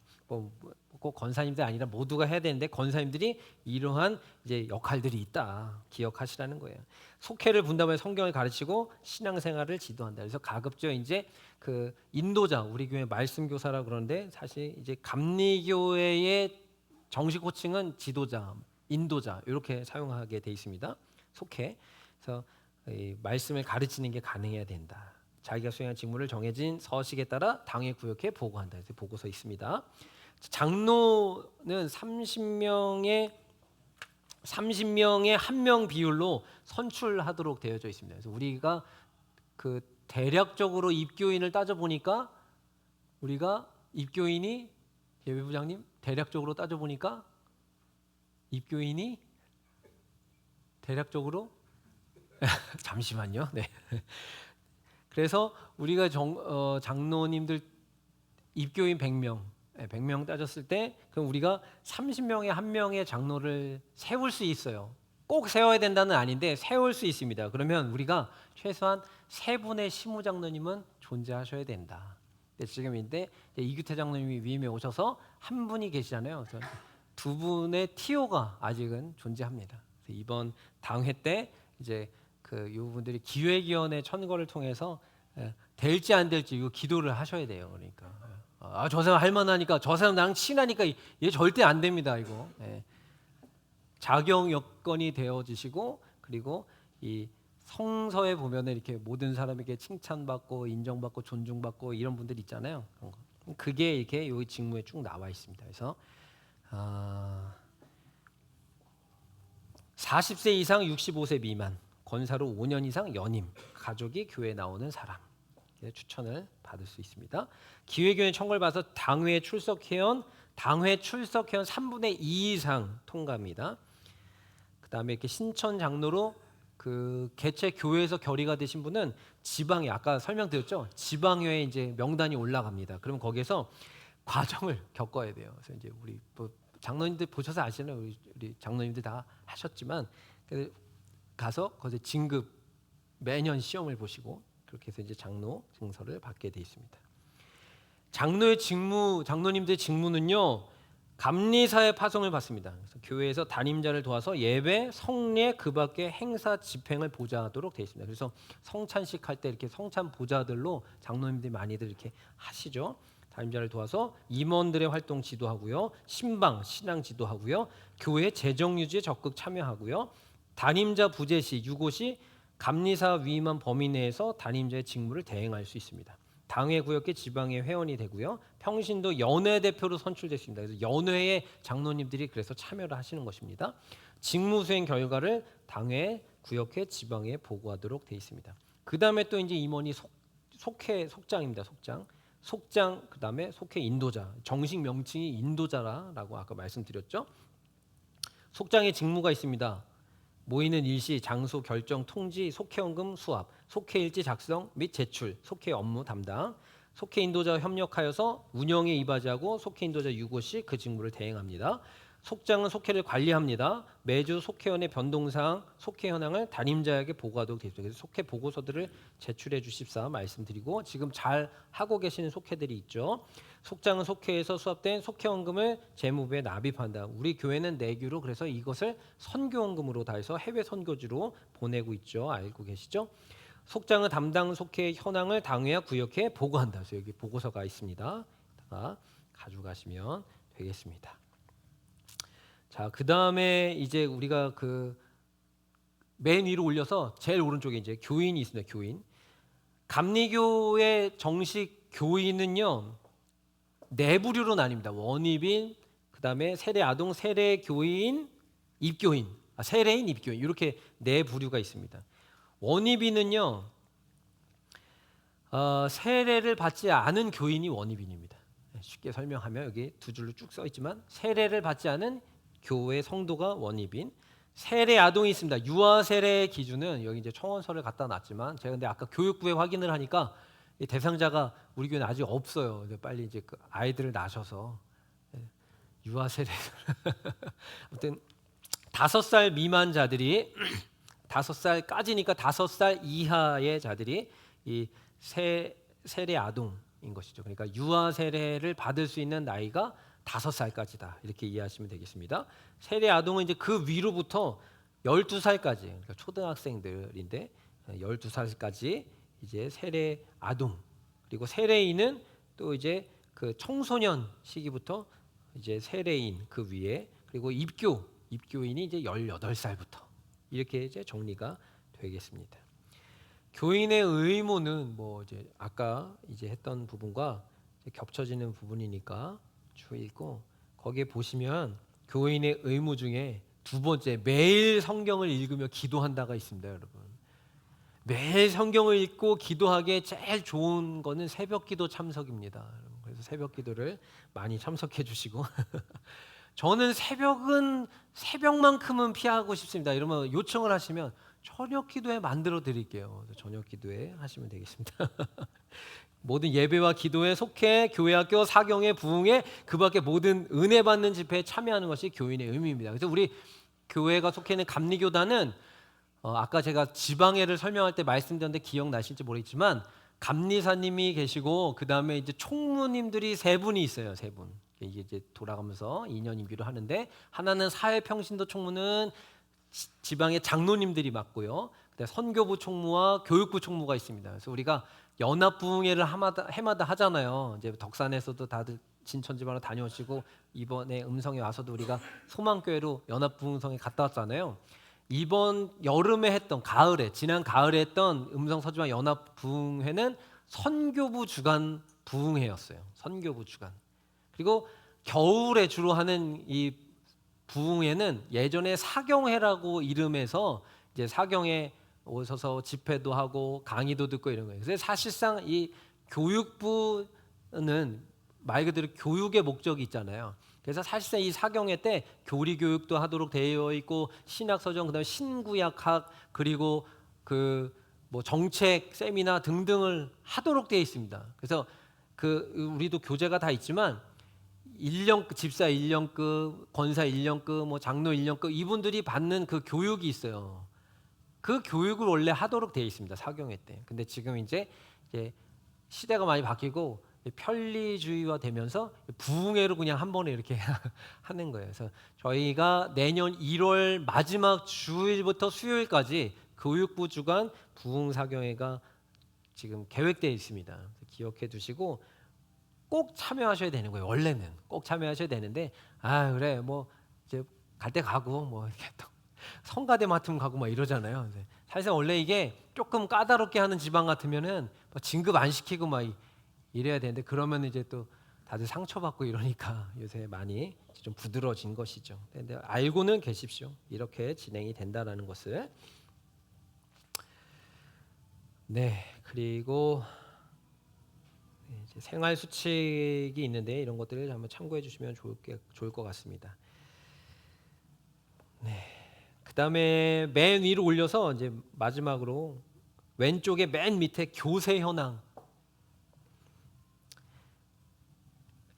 꼭 권사님들 아니라 모두가 해야 되는데 권사님들이 이러한 이제 역할들이 있다. 기억하시라는 거예요. 속회를 분담해 성경을 가르치고 신앙생활을 지도한다. 그래서 가급적 이제 그 인도자 우리 교회 말씀교사라 그러는데 사실 이제 감리교회의 정식 호칭은 지도자, 인도자 이렇게 사용하게 돼 있습니다. 속회. 그래서 이 말씀을 가르치는 게 가능해야 된다. 자기가 수행한 직무를 정해진 서식에 따라 당회 구역에 보고한다. 그래서 보고서 있습니다. 장로는 30명의 1명 비율로 선출하도록 되어져 있습니다. 그래서 우리가 그 대략적으로 입교인을 따져 보니까 우리가 입교인이 예배부장님 대략적으로 따져 보니까 입교인이 대략적으로 잠시만요. 네. 그래서 우리가 장로님들 입교인 100명 100명 따졌을 때 그럼 우리가 30명에 1명의 장로를 세울 수 있어요. 꼭 세워야 된다는 아닌데 세울 수 있습니다. 그러면 우리가 최소한 3분의 시무장로님은 존재하셔야 된다. 지금 이제 이규태 장로님이 위임에 오셔서 한 분이 계시잖아요. 그래서 2분의 TO가 아직은 존재합니다. 그래서 이번 당회 때 이제 그 이분들이 기획위원회 천거를 통해서 될지 안 될지 이거 기도를 하셔야 돼요. 그러니까 저 사람 할만하니까 저 사람 나랑 친하니까 얘 절대 안 됩니다. 이거 자격 여건이 되어지시고 그리고 이 성서에 보면은 이렇게 모든 사람에게 칭찬받고 인정받고 존중받고 이런 분들 있잖아요. 그게 이렇게 여기 직무에 쭉 나와 있습니다. 그래서 40세 이상 65세 미만 권사로 5년 이상 연임 가족이 교회에 나오는 사람 추천을 받을 수 있습니다. 기회교회 청구를 받아서 당회에 출석해온 3분의 2 이상 통과입니다. 그다음에 이렇게 신천 장로로 그 개최 교회에서 결의가 되신 분은 지방에 아까 설명드렸죠. 지방회에 이제 명단이 올라갑니다. 그럼 거기에서 과정을 겪어야 돼요. 그래서 이제 우리 뭐 장로님들 보셔서 아시는 우리 장로님들 다 하셨지만 가서 거기서 진급 매년 시험을 보시고 그렇게 해서 이제 장로 증서를 받게 돼 있습니다. 장로의 직무, 장로님들의 직무는요. 감리사의 파송을 받습니다. 그래서 교회에서 담임자를 도와서 예배, 성례, 그 밖의 행사 집행을 보좌하도록 되어 있습니다. 그래서 성찬식 할 때 이렇게 성찬 보좌들로 장로님들이 많이들 이렇게 하시죠. 담임자를 도와서 임원들의 활동 지도하고요, 신방, 신앙 지도하고요, 교회 재정 유지에 적극 참여하고요, 담임자 부재 시, 유고 시 감리사 위임한 범위 내에서 담임자의 직무를 대행할 수 있습니다. 당회 구역계 지방의 회원이 되고요. 평신도 연회 대표로 선출됐습니다. 그래서 연회에 장로님들이 그래서 참여를 하시는 것입니다. 직무 수행 결과를 당회 구역회 지방에 보고하도록 되어 있습니다. 그 다음에 또 이제 임원이 속회 속장입니다. 속장 그다음에 속회 인도자. 정식 명칭이 인도자라고 아까 말씀드렸죠. 속장의 직무가 있습니다. 모이는 일시, 장소 결정, 통지, 속회원금 수합, 속회일지 작성 및 제출, 속회 업무 담당. 속해 인도자와 협력하여서 운영에 이바지하고 속해 인도자 6호씩 그 직무를 대행합니다. 속장은 속해를 관리합니다. 매주 속해원의 변동사항, 속해 현황을 담임자에게 보고하도록 되어 있습니다. 그래서 속해 보고서들을 제출해 주십사 말씀드리고 지금 잘 하고 계시는 속해들이 있죠. 속장은 속해에서 수합된 속해원금을 재무부에 납입한다. 우리 교회는 내규로 그래서 이것을 선교원금으로 다 해서 해외 선교지로 보내고 있죠. 알고 계시죠? 속장은 담당 속해 현황을 당회와 구역회에 보고한다. 그래서 여기 보고서가 있습니다. 가져가시면 되겠습니다. 자, 그 다음에 이제 우리가 그 맨 위로 올려서 제일 오른쪽에 이제 교인이 있습니다. 교인. 감리교의 정식 교인은요 네 부류로 나뉩니다. 원입인, 그 다음에 세례 아동, 세례 교인, 입교인, 세례인, 입교인 이렇게 네 부류가 있습니다. 원입인은요 세례를 받지 않은 교인이 원입인입니다. 쉽게 설명하면 여기 두 줄로 쭉 써 있지만 세례를 받지 않은 교회 성도가 원입인. 세례 아동이 있습니다. 유아 세례 기준은 여기 이제 청원서를 갖다 놨지만 제가 근데 아까 교육부에 확인을 하니까 이 대상자가 우리 교회는 아직 없어요. 근데 빨리 이제 그 아이들을 낳으셔서 유아 세례 아무튼 5살 미만 자들이 5살까지니까 5살 이하의 자들이 이 세례 아동인 것이죠. 그러니까 유아 세례를 받을 수 있는 나이가 5살까지다 이렇게 이해하시면 되겠습니다. 세례 아동은 이제 그 위로부터 12살까지 그러니까 초등학생들인데 12살까지 이제 세례 아동 그리고 세례인은 또 이제 그 청소년 시기부터 이제 세례인 그 위에 그리고 입교인이 이제 18살부터 이렇게 이제 정리가 되겠습니다. 교인의 의무는 뭐 이제 아까 이제 했던 부분과 이제 겹쳐지는 부분이니까 쭉 읽고 거기에 보시면 교인의 의무 중에 두 번째 매일 성경을 읽으며 기도한다가 있습니다, 여러분. 매일 성경을 읽고 기도하기에 제일 좋은 거는 새벽기도 참석입니다. 그래서 새벽기도를 많이 참석해 주시고 저는 새벽만큼은 피하고 싶습니다. 이러면 요청을 하시면 저녁기도회 만들어 드릴게요. 저녁기도회 하시면 되겠습니다. 모든 예배와 기도에 속해 교회학교 사경회 부흥회 그밖에 모든 은혜 받는 집회에 참여하는 것이 교인의 의무입니다. 그래서 우리 교회가 속해 있는 감리교단은 아까 제가 지방회를 설명할 때 말씀드렸는데 기억나실지 모르겠지만 감리사님이 계시고 그 다음에 이제 총무님들이 3분이 있어요. 3분. 이게 이제 돌아가면서 2년 임기를 하는데 하나는 사회평신도 총무는 지방의 장로님들이 맡고요. 그다음에 선교부 총무와 교육부 총무가 있습니다. 그래서 우리가 연합부흥회를 해마다 하잖아요. 이제 덕산에서도 다들 진천지방으로 다녀오시고 이번에 음성에 와서도 우리가 소망교회로 연합부흥성에 갔다 왔잖아요. 이번 여름에 했던 지난 가을에 했던 음성 서지방 연합부흥회는 선교부 주간 부흥회였어요. 선교부 주간. 그리고 겨울에 주로 하는 이 부흥회는 예전에 사경회라고 이름해서 이제 사경에 오셔서 집회도 하고 강의도 듣고 이런 거예요. 그래서 사실상 이 교육부는 말 그대로 교육의 목적이 있잖아요. 그래서 사실상 이 사경회 때 교리 교육도 하도록 되어 있고 신학서정 그다음에 신구약학 그리고 그 뭐 정책 세미나 등등을 하도록 되어 있습니다. 그래서 그 우리도 교재가 다 있지만 1년 집사 1년급, 권사 1년급, 뭐 장로 1년급 이분들이 받는 그 교육이 있어요. 그 교육을 원래 하도록 되어 있습니다. 사경회 때. 근데 지금 이제 시대가 많이 바뀌고 편리주의화 되면서 부흥회로 그냥 한 번에 이렇게 하는 거예요. 그래서 저희가 내년 1월 마지막 주일부터 수요일까지 교육부 주간 부흥사경회가 지금 계획되어 있습니다. 기억해 두시고 꼭 참여하셔야 되는 거예요. 원래는 꼭 참여하셔야 되는데 그래 뭐 이제 갈 때 가고 뭐 이렇게 또 성가대 맡으면 가고 막 이러잖아요. 사실 원래 이게 조금 까다롭게 하는 지방 같으면은 진급 안 시키고 막 이래야 되는데 그러면 이제 또 다들 상처받고 이러니까 요새 많이 좀 부드러워진 것이죠. 근데 알고는 계십시오. 이렇게 진행이 된다라는 것을. 네, 그리고 이제 생활 수칙이 있는데 이런 것들을 한번 참고해 주시면 좋을 것 같습니다. 네, 그 다음에 맨 위로 올려서 이제 마지막으로 왼쪽에 맨 밑에 교세 현황.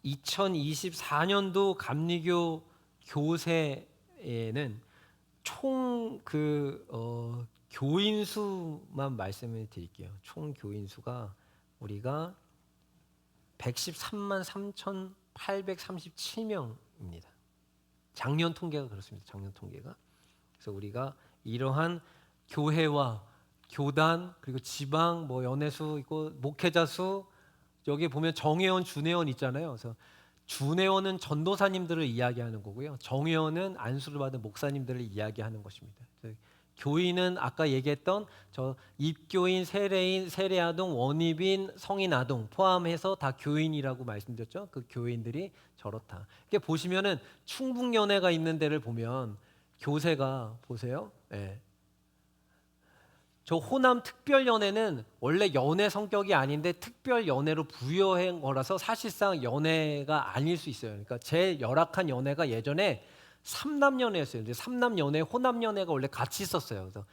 2024년도 감리교 교세에는 총 교인 수만 말씀을 드릴게요. 총 교인 수가 우리가 113만 3,837명입니다. 작년 통계가 그렇습니다. 작년 통계가. 그래서 우리가 이러한 교회와 교단 그리고 지방 뭐 연회수 있고 목회자 수 여기 보면 정회원, 준회원 있잖아요. 그래서 준회원은 전도사님들을 이야기하는 거고요. 정회원은 안수를 받은 목사님들을 이야기하는 것입니다. 교인은 아까 얘기했던 저 입교인, 세례인, 세례아동, 원입인, 성인 아동 포함해서 다 교인이라고 말씀드렸죠. 그 교인들이 저렇다. 이렇게 보시면은 충북연회가 있는 데를 보면 교세가 보세요. 네. 저 호남 특별연회는 원래 연회 성격이 아닌데 특별연회로 부여한 거라서 사실상 연회가 아닐 수 있어요. 그러니까 제일 열악한 연회가 예전에 삼남연회였어요. 근데 삼남연회, 호남연회가 원래 같이 있었어요. 그래서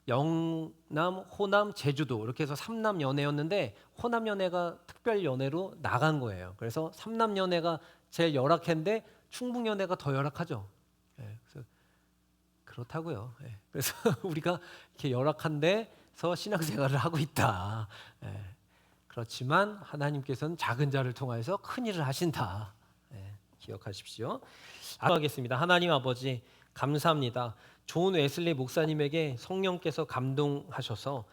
영남, 호남, 제주도 이렇게 해서 삼남연회였는데 호남연회가 특별연회로 나간 거예요. 그래서 삼남연회가 제일 열악한데 충북연회가 더 열악하죠. 네, 그래서 그렇다고요. 예. 그래서 우리가 이렇게 열악한데서 신앙생활을 하고 있다. 예. 그렇지만 하나님께서는 작은 자를 통하여서 큰 일을 하신다. 예. 기억하십시오. 하겠습니다. 하나님 아버지 감사합니다. 존 웨슬리 목사님에게 성령께서 감동하셔서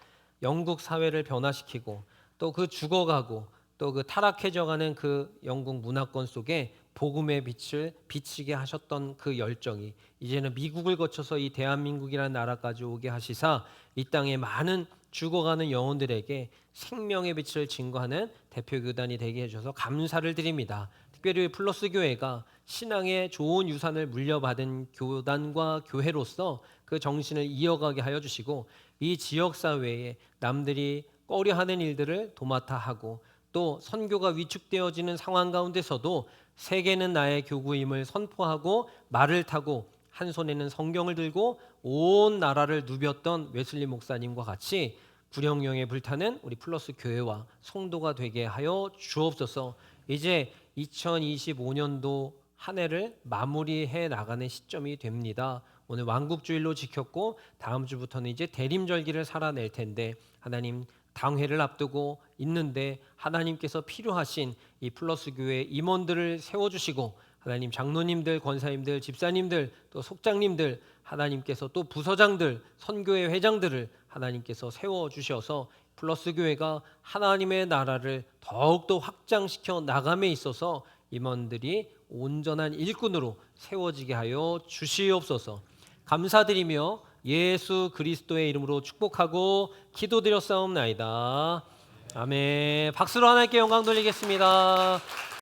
영국 사회를 변화시키고 또 그 죽어가고 또 그 타락해져가는 그 영국 문화권 속에 복음의 빛을 비치게 하셨던 그 열정이 이제는 미국을 거쳐서 이 대한민국이라는 나라까지 오게 하시사 이 땅에 많은 죽어가는 영혼들에게 생명의 빛을 증거하는 대표 교단이 되게 해주셔서 감사를 드립니다. 특별히 플러스 교회가 신앙의 좋은 유산을 물려받은 교단과 교회로서 그 정신을 이어가게 하여 주시고 이 지역 사회에 남들이 꺼려하는 일들을 도맡아 하고 또 선교가 위축되어지는 상황 가운데서도 세계는 나의 교구임을 선포하고 말을 타고 한 손에는 성경을 들고 온 나라를 누볐던 웨슬리 목사님과 같이 구령령에 불타는 우리 플러스 교회와 성도가 되게 하여 주옵소서. 이제 2025년도 한 해를 마무리해 나가는 시점이 됩니다. 오늘 왕국주일로 지켰고 다음 주부터는 이제 대림절기를 살아낼 텐데 하나님 당회를 앞두고 있는데 하나님께서 필요하신 이 플러스 교회 임원들을 세워주시고 하나님 장로님들, 권사님들, 집사님들, 또 속장님들 하나님께서 또 부서장들, 선교회 회장들을 하나님께서 세워주셔서 플러스 교회가 하나님의 나라를 더욱더 확장시켜 나감에 있어서 임원들이 온전한 일꾼으로 세워지게 하여 주시옵소서. 감사드리며 예수 그리스도의 이름으로 축복하고 기도드렸사옵나이다. 아멘. 박수로 하나님께 영광 돌리겠습니다.